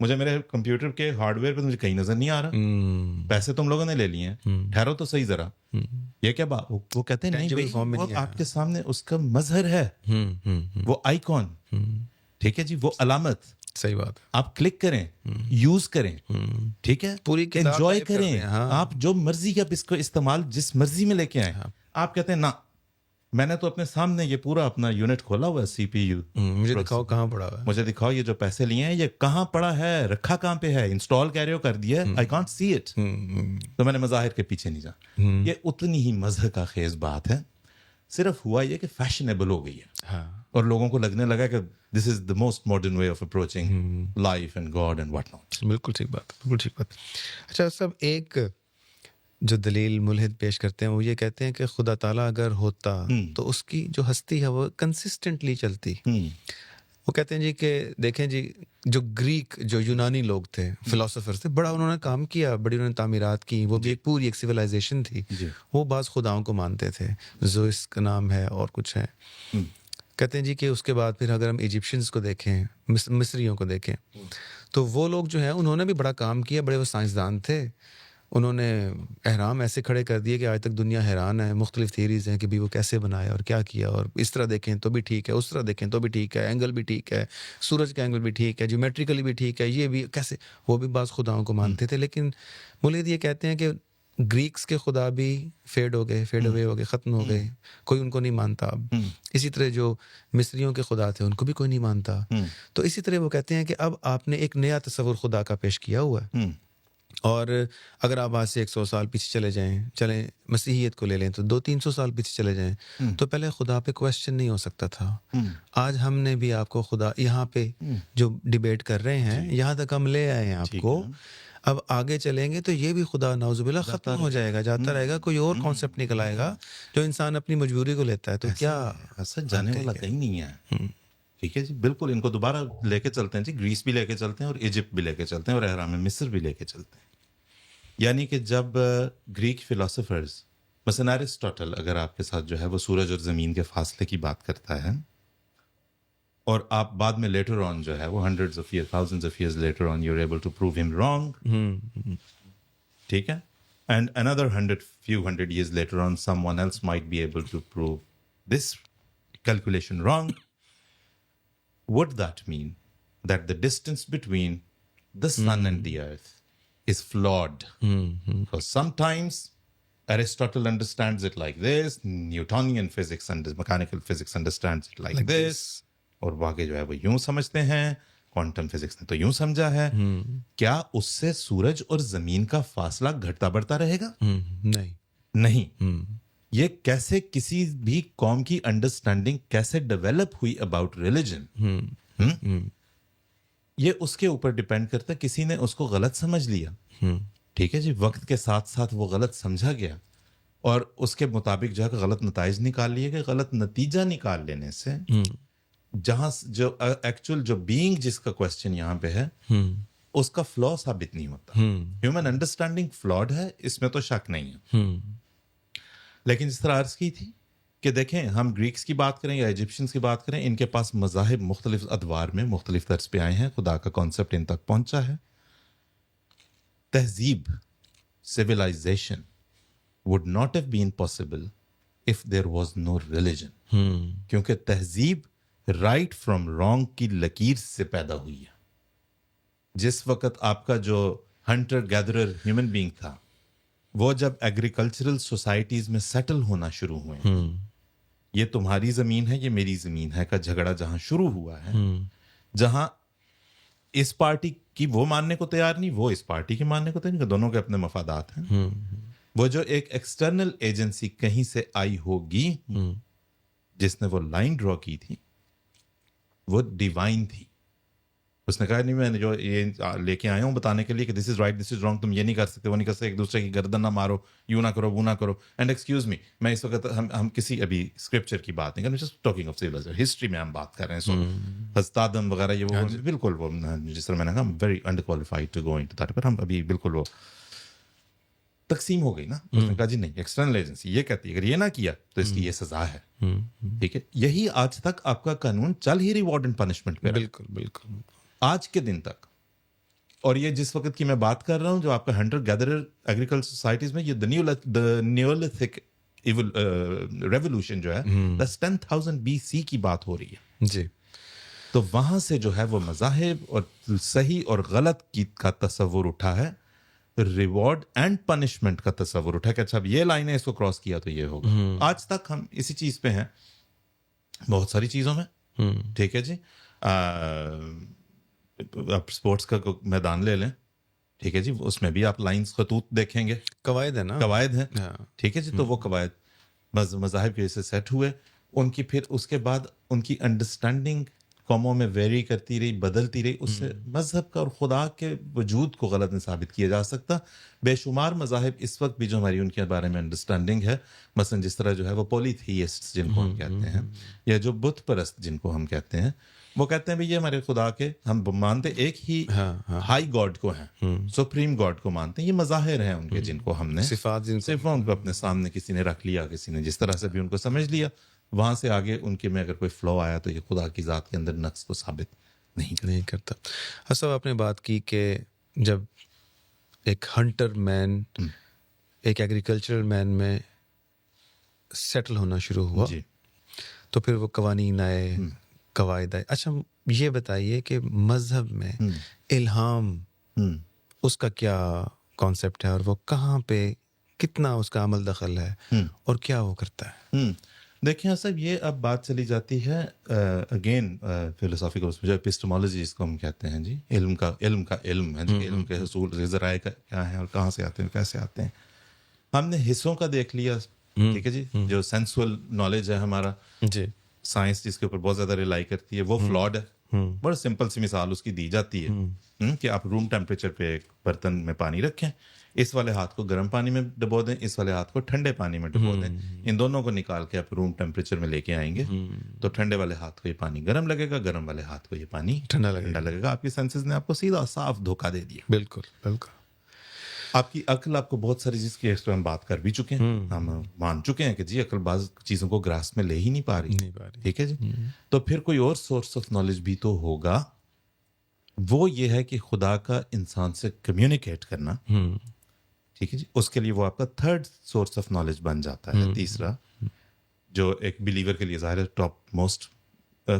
مجھے میرے computer کے hard where پہ مجھے کہیں نظر نہیں آ رہا. پیسے تم لوگوں نے لے لیے ہیں, ٹھہرو تو صحیح ذرا. یہ کیا بات, وہ کہتے ہیں نہیں بھائی وہ آپ کے سامنے اس کا مظہر ہے, وہ آئیکن, ٹھیک ہے جی, وہ علامت.
صحیح بات,
آپ کلک کریں, یوز کریں, ٹھیک ہے,
پوری
انجوائے کریں, آپ جو مرضی آپ اس کو استعمال جس مرضی میں لے کے آئیں. آپ کہتے ہیں نا, میں نے تو اپنے سامنے یہ پورا اپنا یونٹ کھولا ہوا ہے, سی پی یو,
مجھے دکھاؤ کہاں پڑا ہوا ہے,
مجھے دکھاؤ یہ جو پیسے لیے ہیں یہ کہاں پڑا ہے, رکھا کہاں پہ ہے, انسٹال کہہ رہے ہو کر دیا, آئی کانٹ سی اٹ. تو میں نے مظاہر کے پیچھے نہیں جا. یہ اتنی ہی مزہ کا خیز بات ہے, صرف ہوا یہ کہ فیشنیبل ہو گئی ہے اور لوگوں کو لگنے لگا کہ this is the most modern way of approaching life and god and what not.
بالکل ٹھیک بات, بالکل ٹھیک بات. اچھا صاحب, ایک جو دلیل ملحد پیش کرتے ہیں وہ یہ کہتے ہیں کہ خدا تعالیٰ اگر ہوتا تو اس کی جو ہستی ہے وہ کنسسٹنٹلی چلتی. وہ کہتے ہیں جی کہ دیکھیں جی, جو گریک جو یونانی لوگ تھے, فلاسفرز تھے, بڑا انہوں نے کام کیا, بڑی انہوں نے تعمیرات کی, وہ بھی ایک پوری ایک سویلائزیشن تھی. وہ بعض خداؤں کو مانتے تھے, زوئس کا نام ہے اور کچھ ہے. کہتے ہیں جی کہ اس کے بعد پھر اگر ہم ایجپشنز کو دیکھیں, مصریوں کو دیکھیں, تو وہ لوگ جو ہیں انہوں نے بھی بڑا کام کیا, بڑے وہ سائنسدان تھے. انہوں نے اہرام ایسے کھڑے کر دیے کہ آج تک دنیا حیران ہے. مختلف تھیریز ہیں کہ بھی وہ کیسے بنایا اور کیا کیا, اور اس طرح دیکھیں تو بھی ٹھیک ہے, اس طرح دیکھیں تو بھی ٹھیک ہے, اینگل بھی ٹھیک ہے, سورج کا اینگل بھی ٹھیک ہے, جیومیٹریکلی بھی ٹھیک ہے, یہ بھی کیسے. وہ بھی بعض خداؤں کو مانتے تھے. لیکن مولید یہ کہتے ہیں کہ گریکس کے خدا بھی فیڈ ہو گئے, فیڈ اوے ہو گئے, ختم ہو گئے, کوئی ان کو نہیں مانتا اب. اسی طرح جو مصریوں کے خدا تھے ان کو بھی کوئی نہیں مانتا. تو اسی طرح وہ کہتے ہیں کہ اب آپ نے ایک نیا تصور خدا کا پیش کیا ہوا ہے. اور اگر آپ آج سے 100 سال پیچھے چلے جائیں, چلیں مسیحیت کو لے لیں تو 200-300 سال پیچھے چلے جائیں, تو پہلے خدا پہ کویسچن نہیں ہو سکتا تھا. آج ہم نے بھی آپ کو خدا یہاں پہ جو ڈیبیٹ کر رہے ہیں یہاں تک ہم لے آئے ہیں آپ کو. اب آگے چلیں گے تو یہ بھی خدا نعوذ باللہ ختم ہو جائے گا, جاتا رہے گا, کوئی اور کانسیپٹ نکل آئے گا جو انسان اپنی مجبوری کو لیتا ہے. تو کیا
ایسا جانے والا کہیں نہیں ہے. ٹھیک ہے جی, بالکل ان کو دوبارہ لے کے چلتے ہیں جی, گریس بھی لے کے چلتے ہیں اور ایجپٹ بھی لے کے چلتے ہیں اور اہرام مصر بھی لے کے چلتے ہیں. یعنی کہ جب گریک فلاسفرز مثلا ایرسٹاٹل اگر آپ کے ساتھ جو ہے وہ سورج اور زمین کے فاصلے کی بات کرتا ہے, اور آپ بعد میں لیٹر آن جو ہے وہ hundreds of year, thousands of years later on you are able to prove ہم رانگ, ٹھیک ہے, and another few hundred years later on someone else might be able to prove this calculation wrong. Would that mean that the distance between the sun and the earth is flawed? Because sometimes Aristotle understands it like this, Newtonian physics and mechanical physics understands it like this, اور باقی جو ہے وہ یوں سمجھتے ہیں, quantum physics نے تو یوں سمجھا ہے. کیا اس سے سورج اور زمین کا فاصلہ گھٹتا بڑھتا رہے گا؟ نہیں. یہ کیسے کسی بھی قوم کی انڈرسٹینڈنگ کیسے ڈیولپ ہوئی اباؤٹ ریلیجن, یہ اس کے اوپر ڈیپینڈ کرتا ہے. کسی نے اس کو غلط سمجھ لیا, ٹھیک ہے جی, وقت کے ساتھ ساتھ وہ غلط سمجھا گیا اور اس کے مطابق جو ہے غلط نتائج نکال لیے گئے. غلط نتیجہ نکال لینے سے جہاں جو ایکچوئل جو بینگ جس کا کوشچن یہاں پہ ہے اس کا فلا ثابت نہیں ہوتا. ہیومن انڈرسٹینڈنگ فلاڈ ہے, اس میں تو شک نہیں ہے. لیکن جس طرح عرض کی تھی کہ دیکھیں ہم گریکس کی بات کریں یا ایجپشنس کی بات کریں, ان کے پاس مذاہب مختلف ادوار میں مختلف طرز پہ آئے ہیں, خدا کا کانسیپٹ ان تک پہنچا ہے. تہذیب, civilization would not have been possible if there was no religion. کیونکہ تہذیب رائٹ فرام رانگ کی لکیر سے پیدا ہوئی ہے. جس وقت آپ کا جو ہنٹر گیدرر ہیومن بینگ تھا وہ جب ایگریکلچرل سوسائٹیز میں سیٹل ہونا شروع ہوئے, یہ تمہاری زمین ہے یہ میری زمین ہے کا جھگڑا جہاں شروع ہوا ہے, جہاں اس پارٹی کی وہ ماننے کو تیار نہیں, وہ اس پارٹی کی ماننے کو تیار نہیں, دونوں کے اپنے مفادات ہیں. وہ جو ایک ایکسٹرنل ایجنسی کہیں سے آئی ہوگی جس نے وہ لائن ڈرا کی تھی وہ ڈیوائن تھی. اس نے کہا نہیں میں جو یہ لے کے آیا ہوں بتانے کے لیے کہ this is right this is wrong, تم یہ نہیں کر سکتے وہ نہیں کر سکتے, ایک دوسرے کی گردن نہ مارو, یوں نہ کرو وہ نہ کرو. اینڈ ایکسکیوز می, میں اس وقت ہم کسی ابھی اسکرپچر کی بات نہیں کر رہے, just talking of civilization history میں ہم بات کر رہے ہیں. سو حضرت آدم وغیرہ یہ وہ بالکل وہ جس طرح میں نے کہا very under qualified to go into that, پر ہم ابھی بالکل وہ تقسیم ہو گئی نا. اس نے کہا جی نہیں, ایکسٹرنل ایجنسی یہ کہتی ہے اگر یہ نہ کیا تو اس کی یہ سزا ہے. ٹھیک ہے, یہی آج تک آپ کا قانون چل ہی ریوارڈ اینڈ پنشمنٹ پہ.
بالکل بالکل,
آج کے دن تک اور یہ جس وقت کی میں بات کر رہا ہوں جو آپ کا ہنٹر گیدرر ایگریکلچر سوسائٹیز میں یہ نیولتھک ریولوشن جو ہے 10,000 BC کی بات ہو رہی ہے
جی.
تو وہاں سے جو ہے وہ مذاہب اور صحیح اور غلط کی کا تصور اٹھا ہے, ریوارڈ اینڈ پنشمنٹ کا تصور اٹھا کہ اچھا اب یہ لائن ہے اس کو کراس کیا تو یہ ہوگا. آج تک ہم اسی چیز پہ ہیں بہت ساری چیزوں میں. ٹھیک ہے جی, آپ اسپورٹس کا میدان لے لیں, ٹھیک ہے جی, اس میں بھی آپ لائنز خطوط دیکھیں گے,
قواعد ہے نا,
قواعد ہیں, ٹھیک ہے جی. تو وہ قواعد مذاہب کی وجہ سے سیٹ ہوئے, ان کی پھر اس کے بعد ان کی انڈرسٹینڈنگ قوموں میں ویری کرتی رہی, بدلتی رہی, اس سے مذہب کا اور خدا کے وجود کو غلط نہیں ثابت کیا جا سکتا. بے شمار مذاہب اس وقت بھی جو ہماری ان کے بارے میں انڈرسٹینڈنگ ہے, مثلا جس طرح جو ہے وہ پولیتھیسٹ جن کو ہم کہتے ہیں, یا جو بت پرست جن کو ہم کہتے ہیں, وہ کہتے ہیں بھی یہ ہمارے خدا کے ہم مانتے ایک ہی ہائی گاڈ کو ہیں, سپریم گاڈ کو مانتے ہیں. یہ مظاہر ہیں ان کے جن کو ہم نے
صفات
صرف ان کو اپنے سامنے کسی نے رکھ لیا, کسی نے جس طرح سے بھی ان کو سمجھ لیا, وہاں سے آگے ان کے میں اگر کوئی فلو آیا تو یہ خدا کی ذات کے اندر نقص کو ثابت نہیں
کرتا. صاحب آپ نے بات کی کہ جب ایک ہنٹر مین ایک ایگریکلچرل مین میں سیٹل ہونا شروع ہوا
جی,
تو پھر وہ قوانین آئے, قواعد آئے. اچھا یہ بتائیے کہ مذہب میں الہام اس کا کیا کانسیپٹ ہے, اور وہ کہاں پہ کتنا اس کا عمل دخل ہے, اور کیا وہ کرتا ہے؟
دیکھیں صاحب, یہ اب بات چلی جاتی ہے اگین فلسافیکل جو ایپسٹمالوجی جس کو ہم کہتے ہیں جی, علم کا علم ہے جی, علم کے حصول ذرائع کیا ہیں اور کہاں سے آتے ہیں, کیسے آتے ہیں. ہم نے حصوں کا دیکھ لیا, ٹھیک ہے جی, جو سینسول نالج ہے ہمارا
جی,
سائنس جس کے اوپر بہت زیادہ ریلائی کرتی ہے, وہ فلاڈ ہے. بڑا سمپل سی مثال اس کی دی جاتی ہے کہ آپ روم ٹیمپریچر پہ ایک برتن میں پانی رکھیں, اس والے ہاتھ کو گرم پانی میں ڈبو دیں, اس والے ہاتھ کو ٹھنڈے پانی میں ڈبو دیں. ان دونوں کو نکال کے آپ روم ٹیمپریچر میں لے کے آئیں گے تو ٹھنڈے والے ہاتھ کو یہ پانی گرم لگے گا, گرم والے ہاتھ کو یہ پانی ٹھنڈا لگے گا. آپ کی سینسز نے آپ کو سیدھا صاف دھوکہ دے دیا.
بالکل بالکل.
آپ کی عقل آپ کو بہت ساری چیز کی اس پہ ہم بات کر بھی چکے ہیں, ہم مان چکے ہیں کہ جی عقل بعض چیزوں کو گراس میں لے ہی نہیں پا رہی. ٹھیک ہے جی, تو پھر کوئی اور سورس آف نالج بھی تو ہوگا. وہ یہ ہے کہ خدا کا انسان سے کمیونیکیٹ کرنا, ٹھیک ہے جی, اس کے لیے وہ آپ کا تھرڈ سورس آف نالج بن جاتا ہے. تیسرا جو ایک بلیور کے لیے ظاہر ہے top most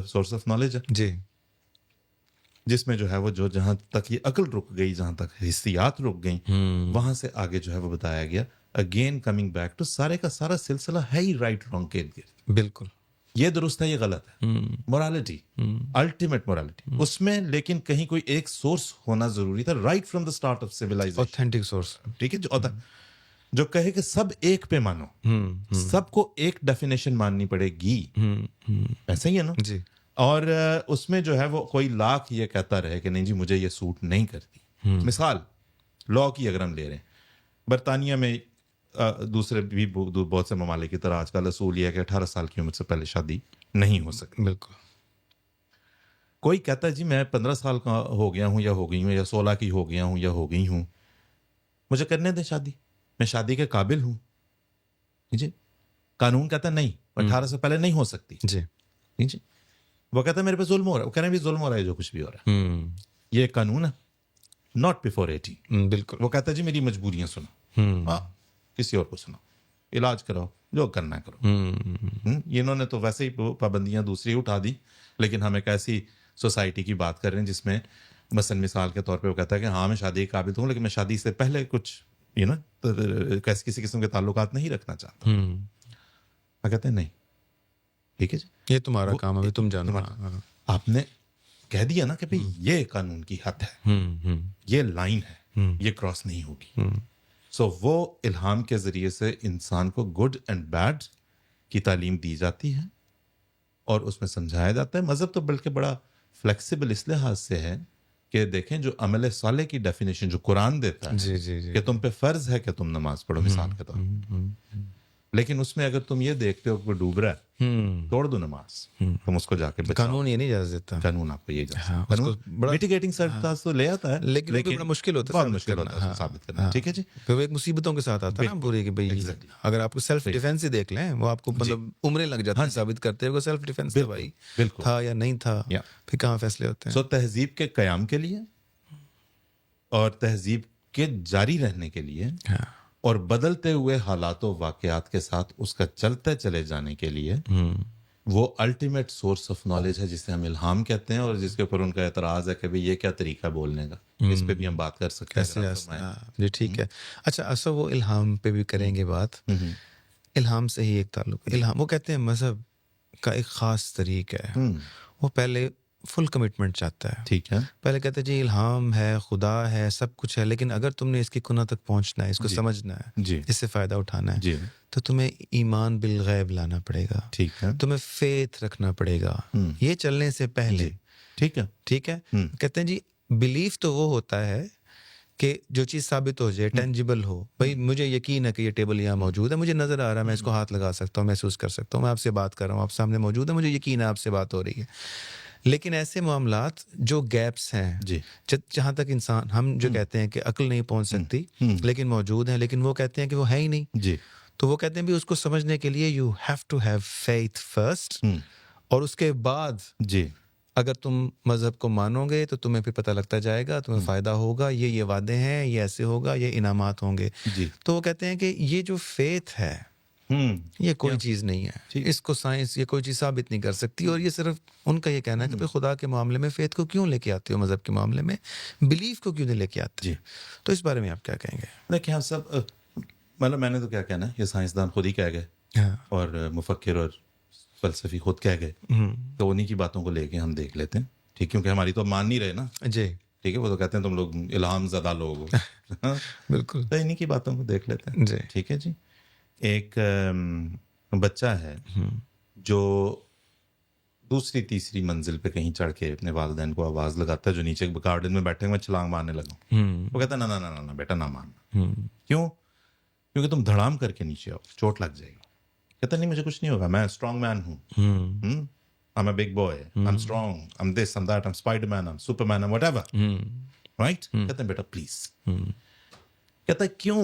source of knowledge ہے
جی,
جس میں جو ہے وہ جو جہاں تک یہ عقل رک گئی, جہاں تک حسیات رک گئیں, وہاں سے آگے جو ہے وہ بتایا گیا اگین کمنگ بیک ٹو سارے کا سارا سلسلہ ہے ہی رائٹ رانگ کے ارد گرد.
بالکل,
یہ درست ہے, یہ غلط ہے, مورالٹی, الٹیمیٹ مورالٹی اس میں. لیکن کہیں کوئی ایک سورس ہونا ضروری تھا right from the start of civilisation,
authentic source,
ٹھیک ہے, جو کہے کہ سب ایک پہ مانو, سب کو ایک ڈیفینیشن ماننی پڑے گی, ایسا ہی ہے نا
جی.
اور اس میں جو ہے وہ کوئی لاکھ یہ کہتا رہے کہ نہیں جی مجھے یہ سوٹ نہیں کرتی. مثال لا کی اگر ہم لے رہے ہیں, برطانیہ میں دوسرے بھی بہت سے ممالک کی طرح آج کل اصول یہ ہے کہ 18 سال کی عمر سے پہلے شادی نہیں ہو سکتی.
بالکل.
کوئی کہتا ہے جی میں 15 سال کا ہو گیا ہوں یا ہو گئی ہوں, یا 16 کی ہو گیا ہوں یا ہو گئی ہوں, مجھے کرنے دیں شادی, میں شادی کے قابل ہوں. جی, قانون کہتا ہے نہیں 18 سے پہلے نہیں ہو سکتی.
جی
جی, وہ کہتا ہے میرے پہ ظلم ہو رہا ہے, وہ کہہ رہے ہیں بھی ظلم ہو رہا ہے جو کچھ بھی ہو رہا ہے, یہ ایک قانون ہے, ناٹ بفور 18.
بالکل.
وہ کہتا ہے جی میری مجبوریاں سنو, کسی اور کو سنو, علاج کراؤ, جو کرنا ہے کرو. انہوں نے تو ویسے ہی پابندیاں دوسری اٹھا دی, لیکن ہم ایک ایسی سوسائٹی کی بات کر رہے ہیں جس میں مثال کے طور پہ وہ کہتا ہے کہ ہاں میں شادی کے قابل ہوں, لیکن میں شادی سے پہلے کچھ کسی قسم کے تعلقات نہیں رکھنا چاہتا. وہ کہتے ہیں نہیں, ٹھیک ہے جی,
یہ تمہارا کام ہے, تم جانو.
آپ نے کہہ دیا نا کہ بھئی یہ قانون کی حد ہے, یہ لائن ہے, یہ کراس نہیں ہوگی. سو وہ الہام کے ذریعے سے انسان کو گڈ اینڈ بیڈ کی تعلیم دی جاتی ہے اور اس میں سمجھایا جاتا ہے. مذہب تو بلکہ بڑا فلیکسیبل اس لحاظ سے ہے کہ دیکھیں جو عمل صالح کی ڈیفینیشن جو قرآن دیتا ہے
جی جی جی,
کہ تم پہ فرض ہے کہ تم نماز پڑھو مثال کے طور پر, لیکن اس میں اگر تم یہ دیکھتے ہو کہ ڈوب رہا ہے توڑ دو نماز, تم اس کو جا کے بچاؤ.
قانون یہ نہیں اجازت دیتا,
قانون آپ کو یہ میٹیگیٹنگ سرٹاس تو لے آتا ہے,
لیکن بڑا مشکل ہوتا ہے,
بہت مشکل ہوتا ہے ثابت کرنا. ٹھیک ہے جی,
پھر وہ ایک مصیبتوں کے ساتھ آتا ہے نا پوری, کہ بھائی اگر آپ کو سیلف ڈیفینس ہی دیکھ لیں, وہ آپ کو مطلب عمریں لگ جاتی ہیں ثابت کرتے ہوئے سیلف ڈیفینس تھا بھائی, تھا یا نہیں تھا, پھر کہاں فیصلے ہوتے ہیں.
سو تہذیب کے قیام کے لیے اور تہذیب کے جاری رہنے کے لیے اور بدلتے ہوئے حالات و واقعات کے ساتھ اس کا چلتے چلے جانے کے لیے وہ الٹیمیٹ سورس آف نالج ہے جسے ہم الہام کہتے ہیں، اور جس کے اوپر ان کا اعتراض ہے کہ بھئی یہ کیا طریقہ بولنے کا، اس پہ بھی ہم بات کر سکتے ہیں.
جی ٹھیک ہے. اچھا اصل وہ الہام پہ بھی کریں گے بات. الہام سے ہی ایک تعلق ہے. الہام وہ کہتے ہیں مذہب کا ایک خاص طریقہ ہے. وہ پہلے فل کمٹمنٹ چاہتا ہے.
ٹھیک ہے.
پہلے کہتے ہیں جی الہام ہے، خدا ہے، سب کچھ ہے، لیکن اگر تم نے اس کی کنہ تک پہنچنا ہے، اس کو سمجھنا ہے، اس سے فائدہ اٹھانا ہے، تو تمہیں ایمان بالغیب لانا پڑے گا.
ٹھیک ہے.
تمہیں فیتھ رکھنا پڑے گا یہ چلنے سے پہلے.
ٹھیک ہے.
ٹھیک ہے. کہتے ہیں جی بلیف تو وہ ہوتا ہے کہ جو چیز ثابت ہو جائے، ٹینجیبل ہو. بھائی مجھے یقین ہے کہ یہ ٹیبل یہاں موجود ہے، مجھے نظر آ رہا ہے، میں اس کو ہاتھ لگا سکتا ہوں، محسوس کر سکتا ہوں، میں آپ سے بات کر رہا ہوں، آپ سامنے موجود ہے، مجھے یقین ہے آپ سے بات ہو رہی ہے. لیکن ایسے معاملات جو گیپس ہیں، جہاں تک انسان ہم جو کہتے ہیں کہ عقل نہیں پہنچ سکتی لیکن موجود ہیں، لیکن وہ کہتے ہیں کہ وہ ہے ہی نہیں. تو وہ کہتے ہیں بھی اس کو سمجھنے کے لیے you have to have faith first, اور اس کے بعد اگر تم مذہب کو مانو گے تو تمہیں پھر پتہ لگتا جائے گا، تمہیں فائدہ ہوگا، یہ وعدے ہیں، یہ ایسے ہوگا، یہ انعامات ہوں گے. تو وہ کہتے ہیں کہ یہ جو فیتھ ہے یہ کوئی چیز نہیں ہے، اس کو سائنس یہ کوئی چیز ثابت نہیں کر سکتی. اور یہ صرف ان کا یہ کہنا ہے کہ خدا کے معاملے میں فیتھ کو کیوں لے کے آتے ہو، مذہب کے معاملے میں بلیف کو کیوں نہیں لے کے آتے. تو اس بارے میں آپ کیا کہیں گے؟
دیکھیں آپ سب، مطلب میں نے تو کیا کہنا ہے، یہ سائنسدان خود ہی کہہ گئے اور مفکر اور فلسفی خود کہہ گئے، تو انہی کی باتوں کو لے کے ہم دیکھ لیتے ہیں. ٹھیک، کیونکہ ہماری تو مان نہیں رہے نا.
جی
ٹھیک ہے. وہ تو کہتے ہیں تم لوگ الہام زدہ لوگ ہو.
بالکل.
تو انہی کی باتوں کو دیکھ لیتے ہیں. ٹھیک ہے جی. ایک بچہ ہے جو دوسری تیسری منزل پہ کہیں چڑھ کے اپنے والدین کو آواز لگاتا ہے جو نیچے گارڈن میں بیٹھے ہوئے چھلانگ مارنے لگا. وہ کہتا ہے نا بیٹا نہ مارنا. کیوں؟ کیونکہ تم دھڑام کر کے نیچے آؤ، چوٹ لگ جائے گی. کہتا نہیں مجھے کچھ نہیں ہوگا، میں اسٹرانگ مین ہوں. I'm a big boy. I'm strong. I'm this, I'm that. I'm Spider-Man. I'm Superman. I'm whatever. Right? کہتے ہیں بیٹا پلیز. کہتا ہے کیوں؟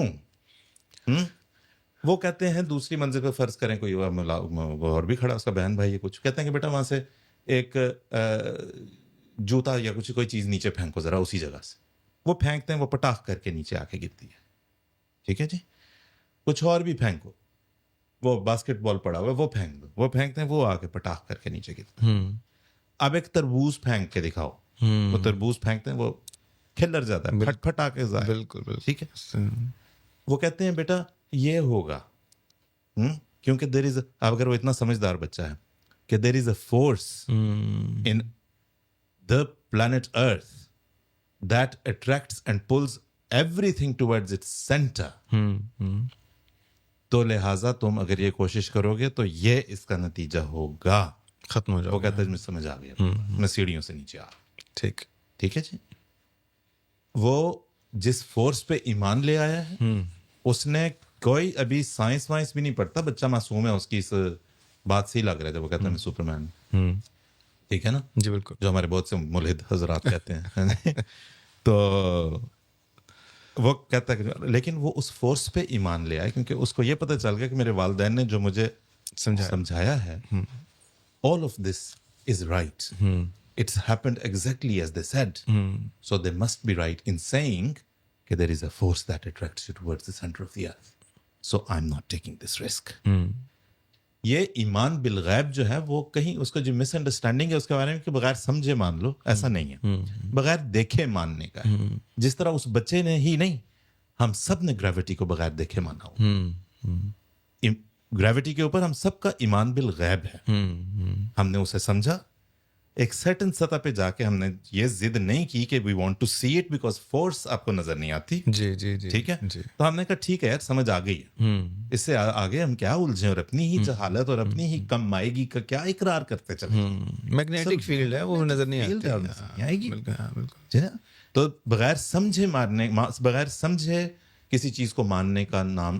وہ کہتے ہیں دوسری منزل پہ فرض کریں کوئی اور بھی کھڑا، اس کا بہن بھائی کچھ، کہتے ہیں کہ بیٹا وہاں سے ایک جوتا یا کچھ کوئی چیز نیچے پھینکو ذرا اسی جگہ سے. وہ پھینکتے ہیں، وہ پٹاخ کر کے نیچے آ کے گرتی ہے. ٹھیک ہے جی. کچھ اور بھی پھینکو، وہ باسکٹ بال پڑا ہوا ہے وہ پھینک دو، وہ پھینکتے ہیں، وہ آ کے پٹاخ کر کے نیچے گرتا ہے. اب ایک تربوز پھینک کے دکھاؤ، وہ تربوز پھینکتے ہیں، وہ کھلر جاتا ہے، پھٹ پھٹ آ کے ظاہر. بالکل. ٹھیک ہے. وہ کہتے ہیں بیٹا یہ ہوگا کیونکہ دیر از، اگر وہ اتنا سمجھدار بچہ ہے کہ there is a force in the planet earth that attracts and pulls everything towards its centre, تو لہٰذا تم اگر یہ کوشش کرو گے تو یہ اس کا نتیجہ ہوگا.
ختم ہو جائے.
وہ کہتا ہے مجھے سمجھ آ گیا، میں سیڑھیوں سے نیچے آ رہا. ٹھیک ہے جی. وہ جس فورس پہ ایمان لے آیا ہے اس نے کوئی ابھی سائنس وائنس بھی نہیں پڑھتا، بچہ معصوم ہے، اس کی اس بات سے ہی لگ رہا تھا. وہ کہتا ہے میں سپر مین. ٹھیک ہے نا جی. بالکل. جو ہمارے بہت سے ملحد حضرات کہتے ہیں. تو وہ کہتا ہے لیکن وہ اس فورس پہ ایمان لے آئے کیونکہ اس کو یہ پتہ چل گیا کہ میرے والدین نے جو مجھے سمجھایا ہے all of this is right. It's happened exactly as they said. So they must be right in saying that there is a force that attracts you towards the center of the earth. So I'm not taking this risk. یہ ایمان بالغیب جو ہے وہ کہیں اس کا جو مس understanding ہے اس کے بارے میں کہ بغیر سمجھے مان لو، ایسا نہیں ہے. بغیر دیکھے ماننے کا ہے. جس طرح اس بچے نے ہی نہیں، ہم سب نے گریوٹی کو بغیر دیکھے مانا ہو. گریوٹی کے اوپر ہم سب کا ایمان بالغیب ہے. ہم نے اسے سمجھا ایک سرٹن سطح پہ جا کے، ہم نے یہ ضد نہیں کی کہ we want to see it because force آپ کو نظر نہیں آتی. جی جی جی. ٹھیک ہے. تو ہم نے کہا ٹھیک ہے یار سمجھ آ گئی ہے، اس سے آگے ہم کیا الجھیں اور اپنی ہی جہالت اور اپنی ہی کم مائیگی کا کیا اقرار کرتے چلے.
میگنیٹک فیلڈ ہے وہ نظر نہیں آئے گی.
تو بغیر سمجھے ماننے، بغیر سمجھے کسی چیز کو ماننے کا نام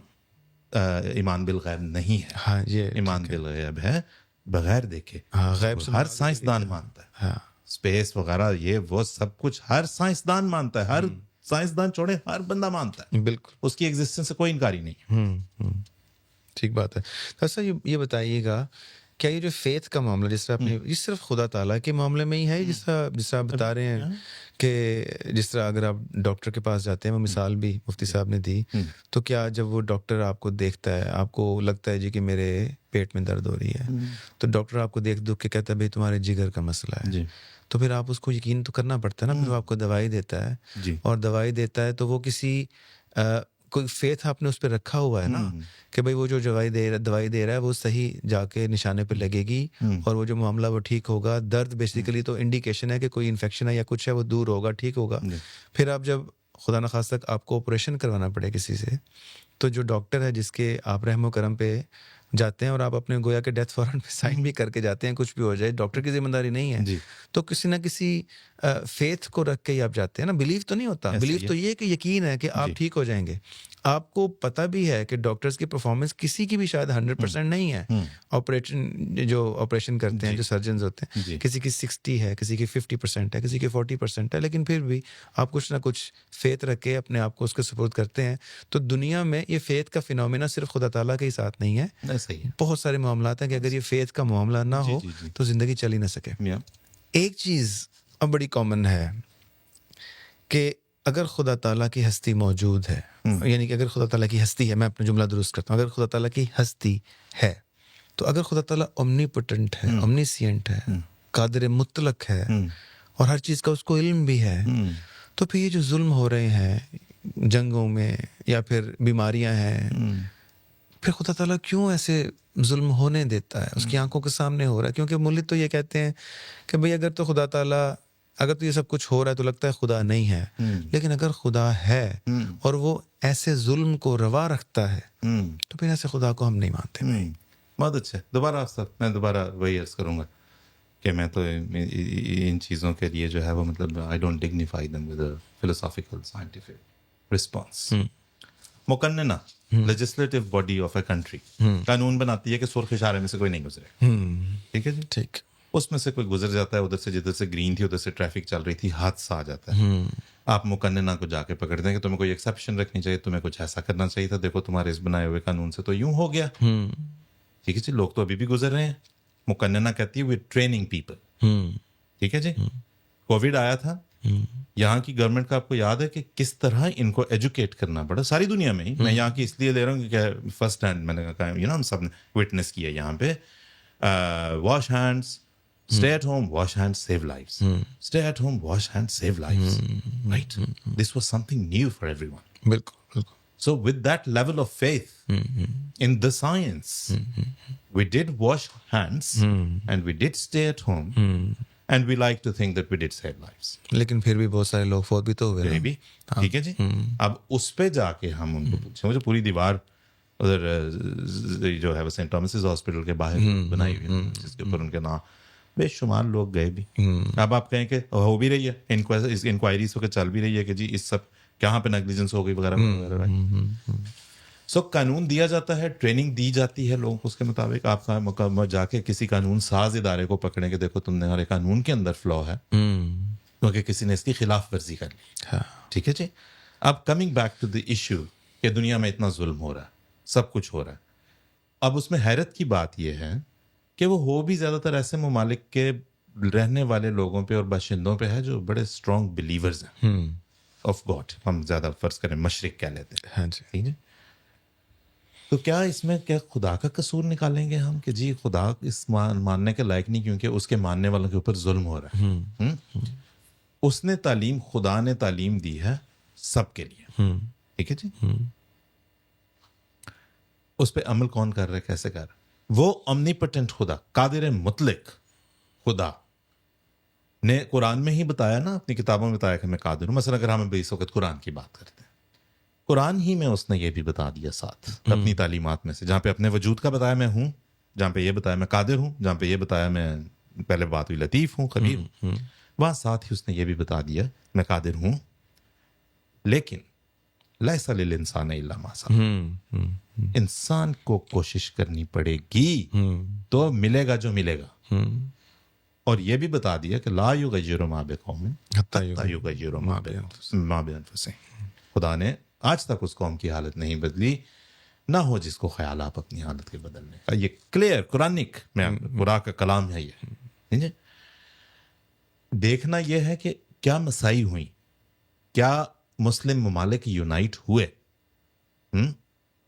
ایمان بالغیب نہیں ہے.
ہاں یہ
ایمان بالغیب ہے بغیر دیکھے. ہر سائنسدان مانتا ہے، اسپیس وغیرہ یہ وہ سب کچھ ہر سائنسدان مانتا ہے. ہر سائنسدان چھوڑے ہر بندہ مانتا ہے. بالکل. اس کی ایگزسٹنس سے کوئی انکاری نہیں.
ٹھیک بات ہے. تو سر یہ بتائیے گا کیا یہ جو فیتھ کا معاملہ جس طرح آپ نے یہ صرف خدا تعالیٰ کے معاملے میں ہی ہے جس طرح آپ بتا رہے ہیں کہ جس طرح اگر آپ ڈاکٹر کے پاس جاتے ہیں, وہ مثال بھی مفتی صاحب نے دی, تو کیا جب وہ ڈاکٹر آپ کو دیکھتا ہے, آپ کو لگتا ہے جی کہ میرے پیٹ میں درد ہو رہی ہے, تو ڈاکٹر آپ کو دیکھ دکھ کے کہتا ہے بھائی تمہارے جگر کا مسئلہ ہے, تو پھر آپ اس کو یقین تو کرنا پڑتا ہے نا, پھر وہ آپ کو دوائی دیتا ہے, اور دوائی دیتا ہے تو وہ کسی کوئی فیتھ آپ نے اس پہ رکھا ہوا ہے نا کہ بھائی وہ جو دوائی دے رہا ہے وہ صحیح جا کے نشانے پہ لگے گی اور وہ جو معاملہ وہ ٹھیک ہوگا. درد بیسیکلی تو انڈیکیشن ہے کہ کوئی انفیکشن ہے یا کچھ ہے, وہ دور ہوگا, ٹھیک ہوگا. پھر آپ جب خدا نخواستہ آپ کو آپریشن کروانا پڑے کسی سے, تو جو ڈاکٹر ہے جس کے آپ رحم و کرم پہ جاتے ہیں اور آپ اپنے گویا کے ڈیتھ وارنٹ پہ سائن بھی کر کے جاتے ہیں, کچھ بھی ہو جائے ڈاکٹر کی ذمہ داری نہیں ہے, تو کسی نہ کسی فیتھ کو رکھ کے ہی آپ جاتے ہیں نا. بلیف تو نہیں ہوتا, بلیف تو یہ کہ یقین ہے کہ آپ ٹھیک ہو جائیں گے. آپ کو پتہ بھی ہے کہ ڈاکٹرز کی پرفارمنس کسی کی بھی شاید 100% نہیں ہے. آپریشن کرتے ہیں جو سرجنز ہوتے ہیں, کسی کی 60 ہے, کسی کی 50% ہے, کسی کی 40% ہے, لیکن پھر بھی آپ کچھ نہ کچھ فیتھ رکھ کے اپنے آپ کو اس کے سپورٹ کرتے ہیں. تو دنیا میں یہ فیتھ کا فینومینا صرف خدا تعالیٰ کے ہی ساتھ نہیں ہے, بہت سارے معاملات ہیں کہ اگر یہ فیتھ کا معاملہ نہ ہو تو زندگی چل ہی نہ سکے. ایک چیز اب بڑی کامن ہے کہ اگر خدا تعالیٰ کی ہستی موجود ہے, یعنی کہ اگر خدا تعالیٰ کی ہستی ہے, میں اپنا جملہ درست کرتا ہوں, اگر خدا تعالیٰ کی ہستی ہے تو اگر خدا تعالیٰ اومنیپوٹنٹ ہے, اومنیسینٹ ہے, قادر مطلق ہے, اور ہر چیز کا اس کو علم بھی ہے, تو پھر یہ جو ظلم ہو رہے ہیں جنگوں میں یا پھر بیماریاں ہیں, پھر خدا تعالیٰ کیوں ایسے ظلم ہونے دیتا ہے؟ اس کی آنکھوں کے سامنے ہو رہا ہے. کیونکہ ملت تو یہ کہتے ہیں کہ بھئی اگر تو خدا تعالیٰ, اگر تو یہ سب کچھ ہو رہا ہے تو لگتا ہے خدا نہیں ہے, لیکن اگر خدا ہے اور وہ ایسے ظلم کو روا رکھتا ہے تو پھر ایسے خدا کو ہم نہیں مانتے.
بہت اچھا. دوبارہ میں دوبارہ وہی عرض کروں گا کہ میں تو ان چیزوں کے لیے جو ہے وہ مطلب I don't dignify them with a philosophical scientific response. مقننہ legislative body of a country قانون بناتی ہے کہ سرخ اشارے میں سے کوئی نہیں گزرے, ٹھیک ہے جی, ٹھیک, اس میں سے کوئی گزر جاتا ہے, ادھر سے جدھر سے گرین تھی ادھر سے ٹریفک چل رہی تھی, حادثہ آ جاتا ہے, آپ مقننہ کو جا کے پکڑتے ہیں کہ تمہیں کوئی ایکسیپشن رکھنی چاہیے, تمہیں کچھ ایسا کرنا چاہیے تھا, دیکھو تمہارے اس بنائے ہوئے قانون سے تو یوں ہو گیا, ٹھیک ہے جی. لوگ تو ابھی بھی گزر رہے ہیں. مقننہ کہتی ہے وی ٹریننگ پیپل, ٹھیک ہے جی. کووڈ آیا تھا, یہاں کی گورنمنٹ کا آپ کو یاد ہے کہ کس طرح ان کو ایجوکیٹ کرنا پڑا ساری دنیا میں ہی. میں یہاں کی اس لیے دے رہا ہوں کہ فرسٹ ہینڈ میں نے کہا ہم سب نے وٹنس کیا یہاں پہ. Wash hands, stay at home, wash hands, save lives. Stay at home, wash hands, save lives. Right? This was something new for everyone.
بالکل.
So with that level of faith in the science, we did wash hands and we did stay at home and we like to think that we did save lives.
لیکن پھر بھی بہت سارے لوگ فوت بھی تو ہوئے
بھی, ٹھیک ہے جی. اب اس پہ جا کے ہم ان کو پوچھیں, مجھے پوری دیوار ادھر جو ہے وہ سینٹ تھامسز ہاسپٹل کے باہر بنائی ہوئی ہے جس کے اوپر ان کے نام بے شمار لوگ گئے بھی. اب آپ کہیں کہ ہو بھی رہی ہے انکوائریز ہو کے چل بھی رہی ہے کہ جی اس سب کہاں پہ نیگلیجنس ہو گئی وغیرہ وغیرہ. سو قانون دیا جاتا ہے, ٹریننگ دی جاتی ہے لوگوں کو اس کے مطابق. آپ جا کے کسی قانون ساز ادارے کو پکڑیں کہ دیکھو تم نے ہمارے قانون کے اندر فلا ہے کیونکہ کسی نے اس کی خلاف ورزی کر لی, ٹھیک ہے جی. اب coming back to the issue کہ دنیا میں اتنا ظلم ہو رہا ہے, سب کچھ ہو رہا ہے. اب اس میں حیرت کی بات یہ ہے کہ وہ ہو بھی زیادہ تر ایسے ممالک کے رہنے والے لوگوں پہ اور باشندوں پہ ہے جو بڑے اسٹرانگ بلیورز ہیں آف گاڈ. ہم زیادہ فرض کریں مشرق کہہ لیتے ہیں, ٹھیک ہے. تو کیا اس میں کیا خدا کا قصور نکالیں گے ہم کہ جی خدا اس ماننے کے لائق نہیں کیونکہ اس کے ماننے والوں کے اوپر ظلم ہو رہا ہے. اس نے تعلیم, خدا نے تعلیم دی ہے سب کے لیے, ٹھیک ہے جی. اس پہ عمل کون کر رہا ہے, کیسے کر رہا ہے؟ وہ امنیپوٹنٹ خدا, قادر مطلق خدا نے قرآن میں ہی بتایا نا, اپنی کتابوں میں بتایا کہ میں قادر ہوں. مثلا اگر ہم اس وقت قرآن کی بات کرتے ہیں, قرآن ہی میں اس نے یہ بھی بتا دیا ساتھ اپنی تعلیمات میں سے, جہاں پہ اپنے وجود کا بتایا میں ہوں, جہاں پہ یہ بتایا میں قادر ہوں, جہاں پہ یہ بتایا میں پہلے بات ہوئی لطیف ہوں, خبیر ہوں, وہاں ساتھ ہی اس نے یہ بھی بتا دیا میں قادر ہوں. لیکن لیس للانسان الا ما سعی, انسان کو کوشش کرنی پڑے گی تو ملے گا جو ملے گا. اور یہ بھی بتا دیا کہ لا یغیر ما بقوم حتی یغیر ما بانفسہم. خدا نے آج تک اس قوم کی حالت نہیں بدلی نہ ہو جس کو خیال آپ اپنی حالت کے بدلنے کا. یہ کلیئر قرآنک میں قرآن کا کلام ہے یہ. سمجھے؟ دیکھنا یہ ہے کہ کیا مسائی ہوئی, کیا مسلم ممالک یونائٹ ہوئے,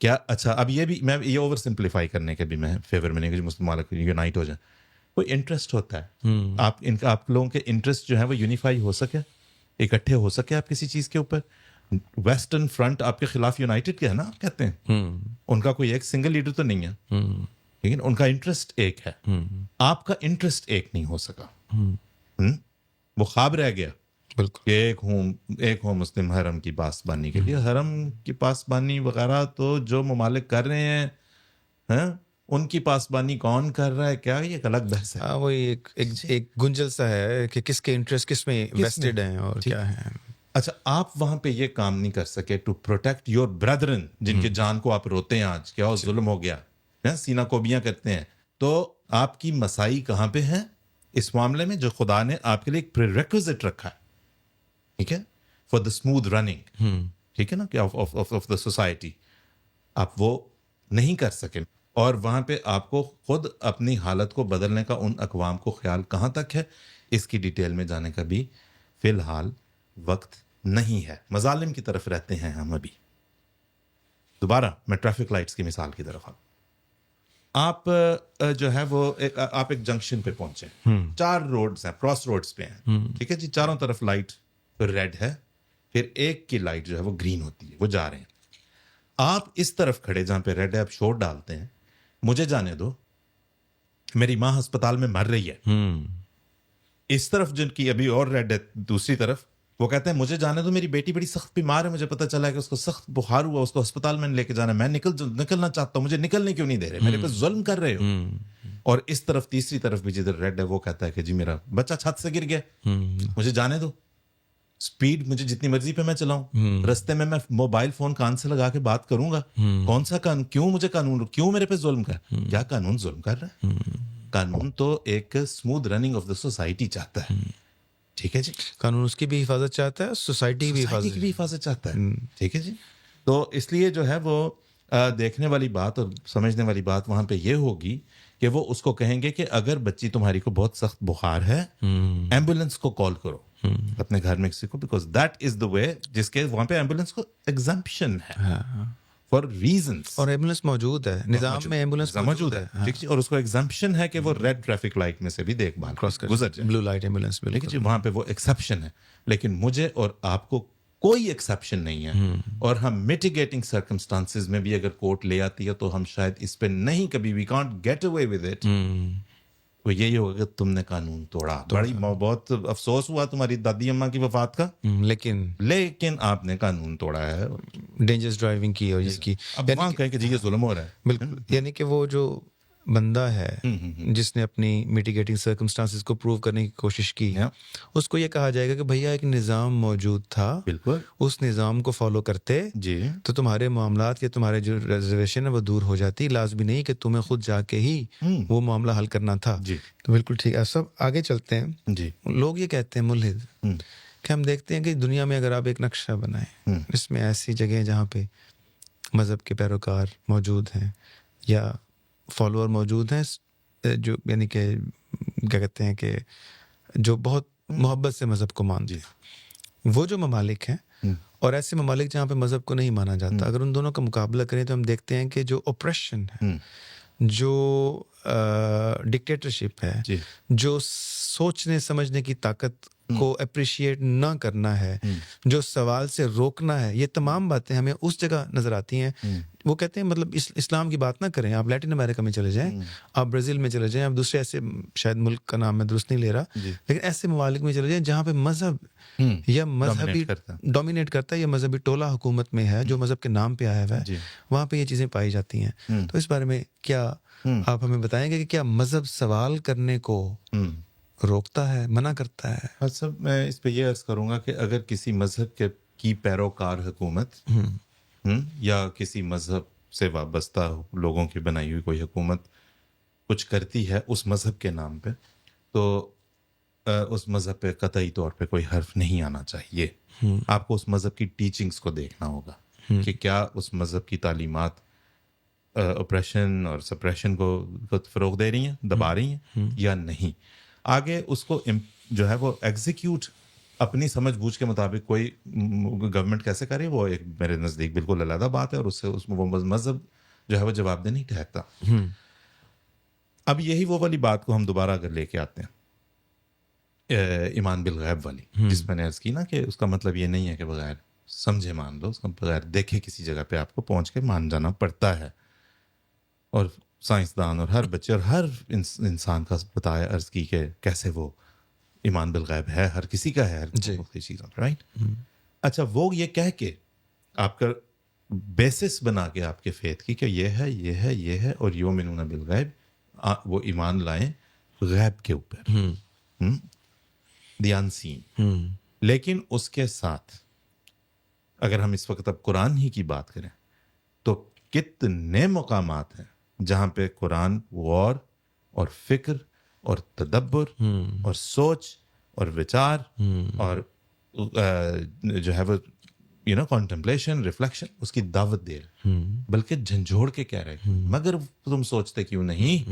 کیا اچھا اب یہ بھی میں یہ اوور سمپلیفائی کرنے کے بھی میں فیور میں نہیں کہ مسلم ممالک یونائٹ ہو جائیں. کوئی انٹرسٹ ہوتا ہے, آپ لوگوں کے انٹرسٹ جو ہے وہ یونیفائی ہو سکے, اکٹھے ہو سکے آپ کسی چیز کے اوپر. ویسٹرن فرنٹ آپ کے خلاف یونائٹڈ کیا ہے نا, آپ کہتے ہیں ان کا کوئی ایک سنگل لیڈر تو نہیں ہے, لیکن ان کا انٹرسٹ ایک ہے. آپ کا انٹرسٹ ایک نہیں ہو سکا, وہ خواب رہ گیا کہ ایک ہوں مسلم حرم کی پاسبانی کے لیے. حرم کی پاسبانی وغیرہ تو جو ممالک کر رہے ہیں, ان کی پاسبانی کون کر رہا ہے کیا, یہ ایک الگ بحث ہے.
وہی ایک گنجل سا ہے کہ کس کے انٹرسٹ کس میں ویسٹڈ ہیں اور کیا ہے.
اچھا, آپ وہاں پہ یہ کام نہیں کر سکے ٹو پروٹیکٹ یور بردرن, جن کے جان کو آپ روتے ہیں آج, کیا ظلم ہو گیا, سینہ کوبیاں کرتے ہیں. تو آپ کی مسائی کہاں پہ ہے اس معاملے میں, جو خدا نے آپ کے لیے ایک پریریکوزٹ رکھا ہے, ٹھیک ہے, فار دا اسموتھ رننگ, ٹھیک ہے نا, کہ آف دا سوسائٹی, آپ وہ نہیں کر سکے. اور وہاں پہ آپ کو خود اپنی حالت کو بدلنے کا ان اقوام کو خیال کہاں تک ہے, اس کی ڈیٹیل میں جانے کا بھی فی الحال وقت نہیں ہے. مظالم کی طرف رہتے ہیں ہم ابھی. دوبارہ میں ٹریفک لائٹس کی مثال کی طرف آپ جو ہے وہ آپ ایک جنکشن پہ پہنچے, 4 روڈز ہیں, کراس روڈز پہ ہیں, ٹھیک ہے جی, چاروں طرف لائٹ ریڈ ہے, پھر ایک کی لائٹ جو ہے وہ گرین ہوتی ہے, وہ جا رہے ہیں. آپ اس طرف کھڑے جہاں پہ ریڈ ہے, آپ شور ڈالتے ہیں, مجھے جانے دو, میری ماں ہسپتال میں مر رہی ہے. اس طرف جن کی ابھی اور ریڈ ہے دوسری طرف, وہ کہتے ہیں مجھے جانے دو, میری بیٹی بڑی سخت بیمار ہے, مجھے پتہ چلا ہے کہ اس کو سخت بخار ہوا, اس کو ہسپتال میں لے کے جانا ہے, میں نکلنا چاہتا ہوں, مجھے نکلنے کیوں نہیں دے رہے, میرے پہ ظلم کر رہے ہو. اور اس طرف تیسری طرف بھی جدھر ریڈ ہے, وہ کہتا ہے کہ جی میرا بچہ چھت سے گر گیا, مجھے جانے دو, سپیڈ مجھے جتنی مرضی پہ میں چلاؤں, رستے میں موبائل فون کان سے لگا کے بات کروں گا, کون سا قانون, کیوں مجھے قانون, کیوں میرے پہ ظلم کر, کیا قانون ظلم کر رہا ہے؟ قانون تو ایک smooth running of the society چاہتا ہے, ٹھیک ہے جی,
قانون اس کی بھی حفاظت چاہتا ہے, سوسائٹی کی بھی
حفاظت چاہتا ہے, ٹھیک ہے جی. تو اس لیے جو ہے وہ دیکھنے والی بات اور سمجھنے والی بات وہاں پہ یہ ہوگی کہ وہ اس کو کہیں گے کہ اگر بچی تمہاری کو بہت سخت بخار ہے, ایمبولینس کو کال کرو اپنے گھر میں کسی کو, بیکاز دیٹ از دا وے, جس کے وہاں پہ ایمبولینس کو ایگزمپشن ہے فار ریزنس,
اور ایمبولینس موجود ہے, نظام میں ایمبولینس
موجود ہے, اور اس کو ایگزمپشن ہے کہ وہ ریڈ ٹریفک لائٹ میں سے بھی دیکھ بھال گزر جائے,
بلو لائٹ ایمبولینس,
لیکن وہاں پہ وہ ایکسیپشن ہے. لیکن مجھے اور آپ کو کوئی ایکسیپشن نہیں ہے, اور ہم میٹیگیٹنگ سرکمسٹانسز میں بھی اگر کورٹ لے آتی ہے تو ہم شاید اس پہ نہیں کبھی, we can't get away with it. وہ یہی ہوگا کہ تم نے قانون توڑا, بڑی بہت افسوس ہوا تمہاری دادی اماں کی وفات کا, لیکن آپ نے قانون توڑا ہے,
ڈینجرس ڈرائیونگ کی اور اس کی.
اب وہاں کہیں کہ جی یہ ظلم ہو رہا ہے.
بالکل, یعنی کہ وہ جو بندہ ہے جس نے اپنی میٹیگیٹنگ سرکمسٹانسز کو پروو کرنے کی کوشش کی, اس کو یہ کہا جائے گا کہ بھیا ایک نظام موجود تھا,
بالکل
اس نظام کو فالو کرتے
جی
تو تمہارے معاملات یا تمہارے جو ریزرویشن ہے وہ دور ہو جاتی, لازمی نہیں کہ تمہیں خود جا کے ہی وہ معاملہ حل کرنا تھا. تو بالکل ٹھیک ہے. سب آگے چلتے ہیں
جی.
لوگ یہ کہتے ہیں ملحد کہ ہم دیکھتے ہیں کہ دنیا میں اگر آپ ایک نقشہ بنائیں, اس میں ایسی جگہیں جہاں پہ مذہب کے پیروکار موجود ہیں یا فالوور موجود ہیں, جو یعنی کہ کیا کہتے ہیں کہ جو بہت محبت سے مذہب کو مانتے ہیں, وہ جو ممالک ہیں, اور ایسے ممالک جہاں پہ مذہب کو نہیں مانا جاتا, اگر ان دونوں کا مقابلہ کریں تو ہم دیکھتے ہیں کہ جو اوپریشن ہے, جو ڈکٹیٹرشپ ہے, جو سوچنے سمجھنے کی طاقت کو اپریشیٹ نہ کرنا ہے, جو سوال سے روکنا ہے, یہ تمام باتیں ہمیں اس جگہ نظر آتی ہیں. وہ کہتے ہیں مطلب اسلام کی بات نہ کریں, آپ لیٹن امریکہ میں چلے جائیں, آپ برازیل میں چلے جائیں, آپ دوسرے ایسے شاید ملک کا نام میں درست نہیں لے رہا, لیکن ایسے ممالک میں چلے جائیں جہاں پہ مذہب یا مذہبی ڈومینیٹ کرتا ہے یا مذہبی ٹولہ حکومت میں ہے جو مذہب کے نام پہ آیا ہوا ہے, وہاں پہ یہ چیزیں پائی جاتی ہیں. تو اس بارے میں کیا آپ ہمیں بتائیں گے کہ کیا مذہب سوال کرنے کو روکتا ہے, منع کرتا ہے؟
سب میں اس پہ یہ عرض کروں گا کہ اگر کسی مذہب کی پیروکار حکومت یا کسی مذہب سے وابستہ لوگوں کی بنائی ہوئی کوئی حکومت کچھ کرتی ہے اس مذہب کے نام پہ, تو اس مذہب پہ قطعی طور پہ کوئی حرف نہیں آنا چاہیے. آپ کو اس مذہب کی ٹیچنگز کو دیکھنا ہوگا کہ کیا اس مذہب کی تعلیمات اپریشن اور سپریشن کو فروغ دے رہی ہیں, دبا رہی ہیں یا نہیں. آگے اس کو جو ہے وہ ایگزیکیوٹ اپنی سمجھ بوجھ کے مطابق کوئی گورنمنٹ کیسے کرے, وہ ایک میرے نزدیک بالکل علیحدہ بات ہے, اور اس سے اس میں وہ مذہب جو ہے وہ جواب دہ نہیں ٹھہرتا. اب یہی وہ والی بات کو ہم دوبارہ اگر لے کے آتے ہیں, ایمان بالغیب والی, جس میں نے عرض کی نا کہ اس کا مطلب یہ نہیں ہے کہ بغیر سمجھے مان لو, اس کا بغیر دیکھے کسی جگہ پہ آپ کو پہنچ کے مان جانا پڑتا ہے. اور سائنسدان اور ہر بچے اور ہر انسان کا بتایا عرض کی کہ کیسے وہ ایمان بالغیب ہے, ہر کسی کا ہے, ہر چیز, رائٹ. اچھا, وہ یہ کہہ کے آپ کا بیسس بنا کے آپ کے فیتھ کی کہ یہ ہے, یہ ہے, یہ ہے, اور یؤمنون بالغیب, وہ ایمان لائیں غیب کے اوپر, دی انسین. لیکن اس کے ساتھ اگر ہم اس وقت اب قرآن ہی کی بات کریں تو کتنے مقامات ہیں جہاں پہ قرآن غور اور فکر اور تدبر اور سوچ اور وچار اور جو ہے وہ کانٹمپلیشن, ریفلیکشن, اس کی دعوت دے رہے, بلکہ جھنجھوڑ کے کہہ رہے مگر تم سوچتے کیوں نہیں,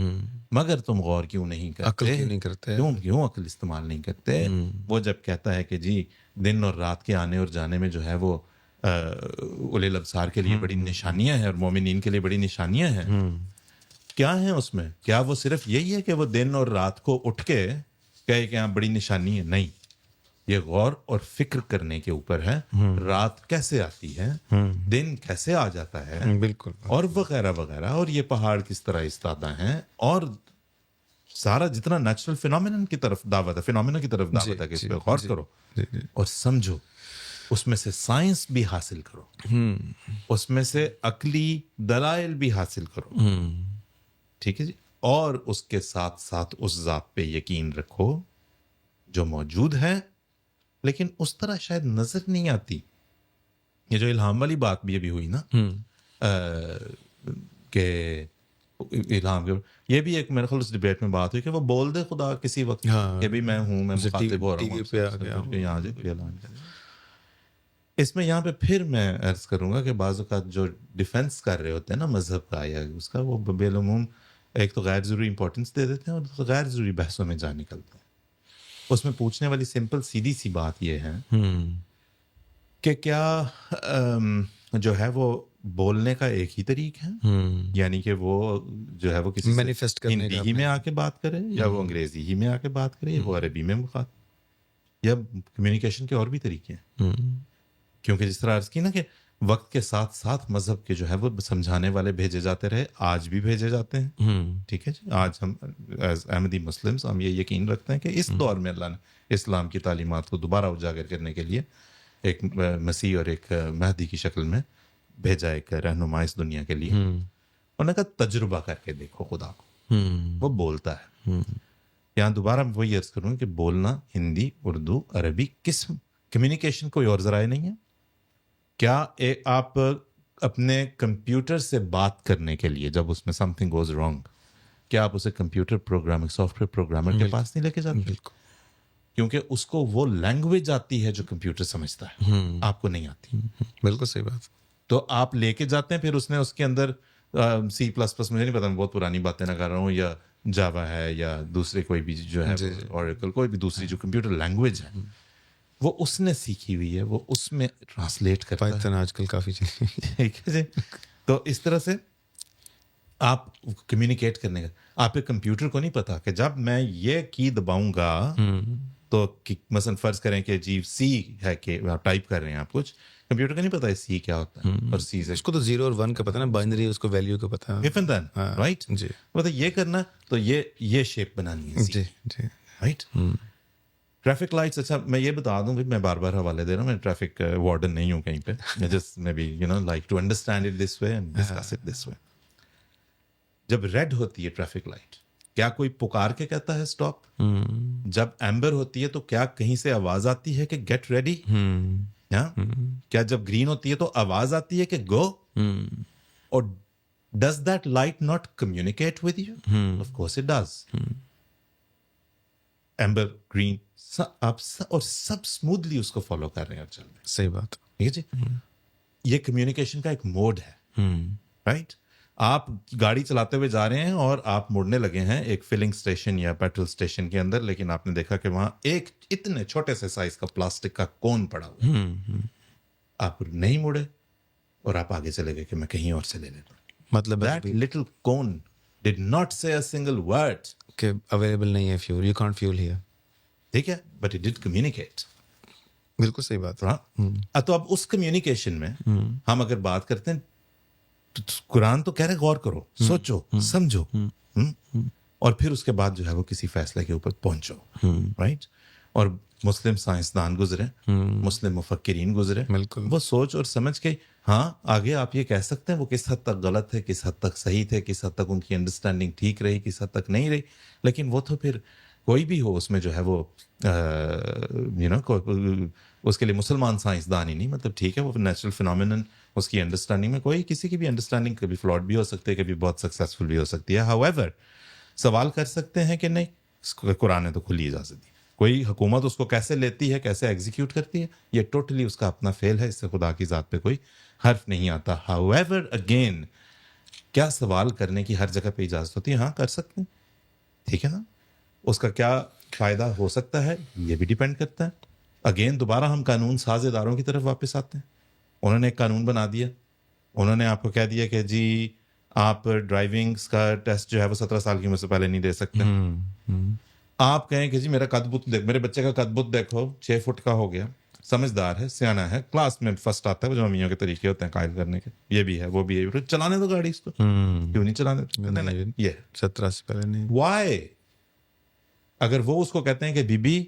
مگر تم غور کیوں نہیں کرتے,
عقل کیوں نہیں کرتے,
کیوں عقل استعمال نہیں کرتے. وہ جب کہتا ہے کہ جی دن اور رات کے آنے اور جانے میں جو ہے وہ اولے الابصار کے لیے بڑی نشانیاں ہیں اور مومنین کے لیے بڑی نشانیاں ہیں, کیا ہیں اس میں؟ کیا وہ صرف یہی ہے کہ وہ دن اور رات کو اٹھ کے کہے کہ ہاں بڑی نشانی ہے؟ نہیں, یہ غور اور فکر کرنے کے اوپر ہے. رات کیسے آتی ہے, دن کیسے آ جاتا ہے,
بالکل,
اور وغیرہ وغیرہ, اور یہ پہاڑ کس طرح استادہ ہیں, اور سارا جتنا نیچرل فینومینن کی طرف دعوت ہے, فینومینا کی طرف دعوت ہے کہ اس پہ غور کرو اور سمجھو, اس میں سے سائنس بھی حاصل کرو, اس میں سے عقلی دلائل بھی حاصل کرو, ٹھیک ہے جی, اور اس کے ساتھ ساتھ اس ذات پہ یقین رکھو جو موجود ہے لیکن اس طرح شاید نظر نہیں آتی. یہ جو الہام والی بات بھی ابھی ہوئی نا, کہ الہام کے, یہ بھی ایک میرے خیال اس ڈیبیٹ میں بات ہوئی کہ وہ بول دے خدا کسی وقت کہ بھی میں ہوں, میں مخاطب ہو رہا ہوں, یہاں اس میں یہاں پہ پھر میں عرض کروں گا کہ بعض اوقات جو ڈیفینس کر رہے ہوتے ہیں نا مذہب کا یا اس کا, وہ بالعموم ایک تو غیر ضروری امپورٹنس دے دیتے ہیں اور غیر ضروری بحثوں میں جا نکلتے ہیں. اس میں پوچھنے والی سمپل سیدھی سی بات یہ ہے کہ کیا جو ہے وہ بولنے کا ایک ہی طریق ہے, یعنی کہ وہ جو ہے وہ کسی
مینیفیسٹ کرنے
ہندی ہی میں آ کے بات کرے, یا وہ انگریزی ہی میں آ کے بات کرے, یا وہ عربی میں مخاطب, یا کمیونیکیشن کے اور بھی طریقے ہیں. کیونکہ جس طرح عرض کی نا کہ وقت کے ساتھ ساتھ مذہب کے جو ہے وہ سمجھانے والے بھیجے جاتے رہے, آج بھی بھیجے جاتے ہیں, ٹھیک ہے جی. آج ہم ایز احمدی مسلمس ہم یہ یقین رکھتے ہیں کہ اس دور میں اللہ نے اسلام کی تعلیمات کو دوبارہ اجاگر کرنے کے لیے ایک مسیح اور ایک مہدی کی شکل میں بھیجا, ایک رہنما اس دنیا کے لیے. انہوں نے کہا تجربہ کر کے دیکھو خدا کو, وہ بولتا ہے. یہاں دوبارہ میں وہی عرض کروں کہ بولنا ہندی, اردو, عربی, کس کمیونیکیشن کوئی اور ذرائع نہیں ہے. کیا آپ اپنے کمپیوٹر سے بات کرنے کے لیے جب اس میں سم تھنگ گوز رانگ, کیا آپ اسے computer programming soft where programmer کے پاس نہیں لے کے جاتے؟
بالکل,
کیونکہ اس کو وہ لینگویج آتی ہے جو کمپیوٹر سمجھتا ہے, آپ کو نہیں آتی.
بالکل صحیح بات.
تو آپ لے کے جاتے ہیں, پھر اس نے اس کے اندر سی پلس پلس, مجھے نہیں پتا, میں بہت پرانی باتیں نہ کر رہا ہوں, یا جاوا ہے یا دوسرے کوئی بھی جو ہے اوریکل, کوئی بھی دوسری جو کمپیوٹر لینگویج ہے وہ اس نے سیکھی ہوئی ہے, وہ اس میں ٹرانسلیٹ کرتا ہے.
پائتھن آج کل کافی
ٹھیک ہے جی. تو اس طرح سے آپ کمیونیکیٹ کرنے کا, آپ کے کمپیوٹر کو نہیں پتا کہ جب میں یہ کی دباؤں گا تو مثلا فرض کریں کہ جی سی ہے کہ آپ ٹائپ کر رہے ہیں, آپ کچھ کمپیوٹر کو نہیں پتا ہے سی کیا ہوتا ہے, اور سی سے
اس کو تو 0 اور 1 کا پتا نا, بائنری اس کو ویلیو کا پتا,
رائٹ
جی.
مطلب یہ کرنا تو یہ شیپ بنانی ہے,
جی جی,
رائٹ. ٹریفک لائٹس, اچھا میں یہ بتا دوں, میں بار بار حوالے دے رہا ہوں, میں ٹریفک وارڈن نہیں ہوں کہیں پہ, just maybe like to understand it this way and discuss it this way. جب ریڈ ہوتی ہے ٹریفک لائٹ, کیا کوئی پکار کے کہتا ہے اسٹاپ؟ جب ایمبر ہوتی ہے تو کیا کہیں سے آواز آتی ہے کہ گیٹ ریڈی؟ کیا جب گرین ہوتی ہے تو آواز آتی ہے کہ گو؟ اور does that light not communicate with you? Of course it does. Amber, green, آپ اور سب اسموتھلی اس کو فالو کر رہے ہیں اور چل رہے ہیں.
صحیح بات,
ٹھیک ہے جی. یہ کمیونیکیشن کا ایک موڈ ہے, رائٹ. آپ گاڑی چلاتے ہوئے جا رہے ہیں اور آپ مڑنے لگے ہیں ایک فلنگ اسٹیشن یا پیٹرول اسٹیشن کے اندر، لیکن آپ نے دیکھا کہ وہاں ایک اتنے چھوٹے سے سائز کا پلاسٹک کا کون پڑا ہوا، آپ نہیں مڑے اور آپ آگے چلے گئے کہ میں کہیں اور سے لے لیتا ہوں.
مطلب
That little cone did not say a single word.
کہ اویلیبل نہیں ہے fuel, you can't fuel here.
ٹھیک ہے، بٹ اٹ ڈڈ کمیونیکیٹ.
بالکل صحیح بات.
ہاں تو اب اس کمیونیکیشن میں ہم اگر بات کرتے ہیں تو قرآن تو کہہ رہے غور کرو، سوچو، سمجھو، اور پھر اس کے بعد جو ہے وہ کسی فیصلے کے اوپر پہنچو، رائٹ. اور مسلم سائنسدان گزرے، مسلم مفکرین گزرے،
بالکل.
وہ سوچ اور سمجھ کے ہاں آگے آپ یہ کہہ سکتے ہیں وہ کس حد تک غلط ہے، کس حد تک صحیح تھے، کس حد تک ان کی انڈرسٹینڈنگ ٹھیک رہی، کس حد تک نہیں رہی. لیکن وہ تو پھر کوئی بھی ہو اس میں جو ہے وہ اس کے لیے مسلمان سائنسدان ہی نہیں، مطلب ٹھیک ہے وہ نیچرل فینومینن، اس کی انڈرسٹینڈنگ میں کوئی کسی کی بھی انڈرسٹینڈنگ کبھی فلاڈ بھی ہو سکتی ہے، کبھی بہت سکسیزفل بھی ہو سکتی ہے. ہاؤ ایور سوال کر سکتے ہیں کہ نہیں، قرآن نے تو کھلی اجازت دی. کوئی حکومت اس کو کیسے لیتی ہے، کیسے ایگزیکیوٹ کرتی ہے، یہ ٹوٹلی اس کا اپنا فیل ہے، اس سے خدا کی ذات پہ کوئی حرف نہیں آتا. ہاؤ ایور اگین کیا سوال کرنے کی ہر جگہ پہ اجازت ہوتی ہے؟ ہاں کر سکتے ہیں، ٹھیک ہے نا. اس کا کیا فائدہ ہو سکتا ہے یہ بھی ڈیپینڈ کرتا ہے. اگین دوبارہ ہم قانون ساز اداروں کی طرف واپس آتے ہیں. انہوں نے ایک قانون بنا دیا، انہوں نے آپ کو کہہ دیا کہ جی آپ ڈرائیونگ کا ٹیسٹ جو ہے وہ 17 سال کی عمر سے پہلے نہیں دے سکتے. آپ کہیں کہ جی میرا قد بت دیکھ، میرے بچے کا قد بت دیکھو 6 فٹ کا ہو گیا، سمجھدار ہے، سیانا ہے، کلاس میں فرسٹ آتا ہے، وہ جو امیوں کے طریقے ہوتے ہیں قائل کرنے کے، یہ بھی ہے وہ بھی ہے، چلانے دو گاڑی اس کو، کیوں نہیں چلانے؟ یہ
17 سے پہلے نہیں.
وائی؟ اگر وہ اس کو کہتے ہیں کہ بی بی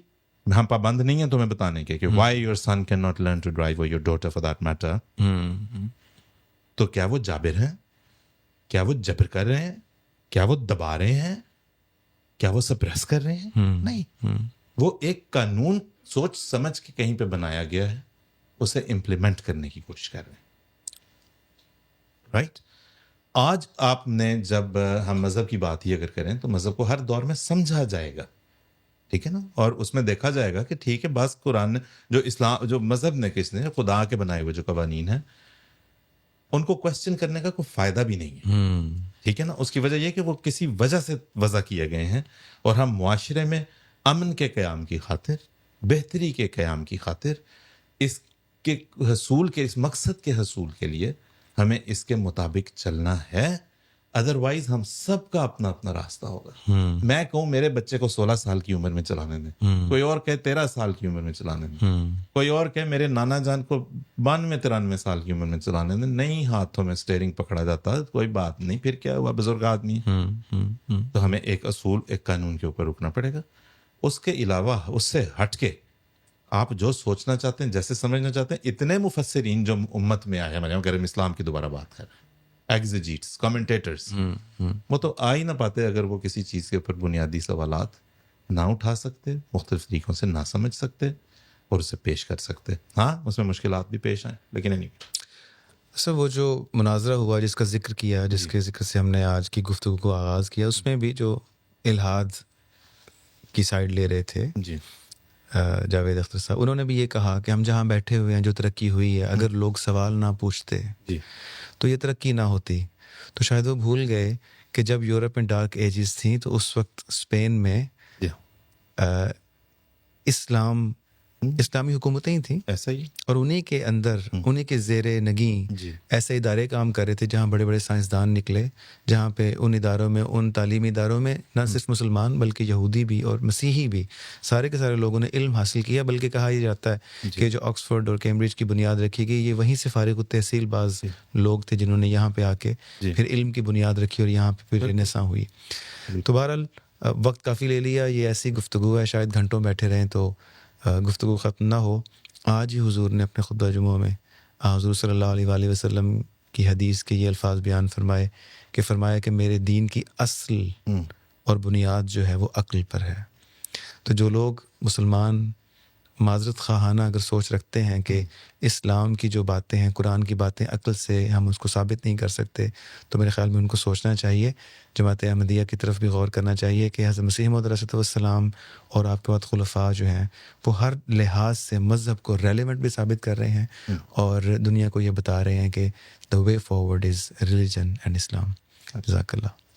ہم پابند نہیں ہیں تمہیں بتانے کے کہ why your son can not learn to drive or your daughter for that matter, تو کیا وہ جابر ہیں؟ کیا وہ جبر کر رہے ہیں؟ کیا وہ دبا رہے ہیں؟ کیا وہ سپریس کر رہے ہیں؟ نہیں، وہ ایک قانون سوچ سمجھ کے کہیں پہ بنایا گیا ہے، اسے امپلیمنٹ کرنے کی کوشش کر رہے ہیں، رائٹ. آج آپ نے جب ہم مذہب کی بات ہی اگر کریں تو مذہب کو ہر دور میں سمجھا جائے گا، ٹھیک ہے نا، اور اس میں دیکھا جائے گا کہ ٹھیک ہے بعض قرآن جو اسلام جو مذہب نے کس نے خدا کے بنائے ہوئے جو قوانین ہیں ان کو کوشچن کرنے کا کوئی فائدہ بھی نہیں ہے، ٹھیک ہے نا. اس کی وجہ یہ کہ وہ کسی وجہ سے وضع کیے گئے ہیں، اور ہم معاشرے میں امن کے قیام کی خاطر، بہتری کے قیام کی خاطر، اس کے حصول کے، اس مقصد کے حصول کے لیے ہمیں اس کے مطابق چلنا ہے. ادروائز ہم سب کا اپنا اپنا راستہ ہوگا. میں کہوں میرے بچے کو 16 سال کی عمر میں چلانے دیں، کوئی اور کہے 13 سال کی عمر میں چلانے دیں، کوئی اور کہے میرے نانا جان کو 92-93 سال کی عمر میں چلانے دیں. نہیں ہاتھوں میں اسٹیئرنگ پکڑا جاتا، کوئی بات نہیں، پھر کیا ہوا، بزرگ آدمی. تو ہمیں ایک اصول، ایک قانون کے اوپر رکنا پڑے گا. اس کے علاوہ اس سے ہٹ کے آپ جو سوچنا چاہتے ہیں، جیسے سمجھنا چاہتے ہیں، اتنے مفسرین جو امت میں آئے ہمارے اگر ہم اسلام کی دوبارہ بات کریں، ایگزیجیٹس، کمنٹیٹرز، وہ تو آ ہی نہ پاتے اگر وہ کسی چیز کے اوپر بنیادی سوالات نہ اٹھا سکتے، مختلف طریقوں سے نہ سمجھ سکتے اور اسے پیش کر سکتے. ہاں اس میں مشکلات بھی پیش آئیں، لیکن نہیں.
سر وہ جو مناظرہ ہوا جس کا ذکر کیا، جس کے ذکر سے ہم نے آج کی گفتگو کو آغاز کیا، اس میں بھی جو الحاد کی سائڈ لے رہے تھے
جی
جاوید اختر صاحب، انہوں نے بھی یہ کہا کہ ہم جہاں بیٹھے ہوئے ہیں جو ترقی ہوئی ہے، اگر لوگ سوال نہ پوچھتے
جی
تو یہ ترقی نہ ہوتی. تو شاید وہ بھول گئے کہ جب یورپ میں ڈارک ایجز تھیں تو اس وقت اسپین میں اسلامی حکومتیں ہی تھیں،
ایسا ہی،
اور انہی کے اندر، انہی کے زیر نگیں
جی
ایسے ادارے کام کر رہے تھے جہاں بڑے بڑے سائنسدان نکلے، جہاں پہ ان اداروں میں، ان تعلیمی اداروں میں نہ صرف مسلمان بلکہ یہودی بھی اور مسیحی بھی، سارے کے سارے لوگوں نے علم حاصل کیا. بلکہ کہا یہ جاتا ہے کہ جو آکسفورڈ اور کیمبرج کی بنیاد رکھی گئی، یہ وہیں سے فارغ التحصیل بعض لوگ تھے جنہوں نے یہاں پہ آ کے پھر علم کی بنیاد رکھی اور یہاں پہ پھر رنیساں ہوئی. تو بہرحال وقت کافی لے لیا، یہ ایسی گفتگو ہے، شاید گھنٹوں بیٹھے رہیں تو گفتگو ختم نہ ہو. آج ہی حضور نے اپنے خطبہ جمعہ میں حضور صلی اللہ علیہ وآلہ وسلم کی حدیث کے یہ الفاظ بیان فرمایا کہ میرے دین کی اصل اور بنیاد جو ہے وہ عقل پر ہے. تو جو لوگ مسلمان معذرت خواہانہ اگر سوچ رکھتے ہیں کہ اسلام کی جو باتیں ہیں، قرآن کی باتیں عقل سے ہم اس کو ثابت نہیں کر سکتے، تو میرے خیال میں ان کو سوچنا چاہیے، جماعت احمدیہ کی طرف بھی غور کرنا چاہیے کہ حضرت مسیح موعود علیہ السلام اور آپ کے بعد خلفاء جو ہیں وہ ہر لحاظ سے مذہب کو ریلیونٹ بھی ثابت کر رہے ہیں اور دنیا کو یہ بتا رہے ہیں کہ the way forward is religion and Islam. جزاک اللہ.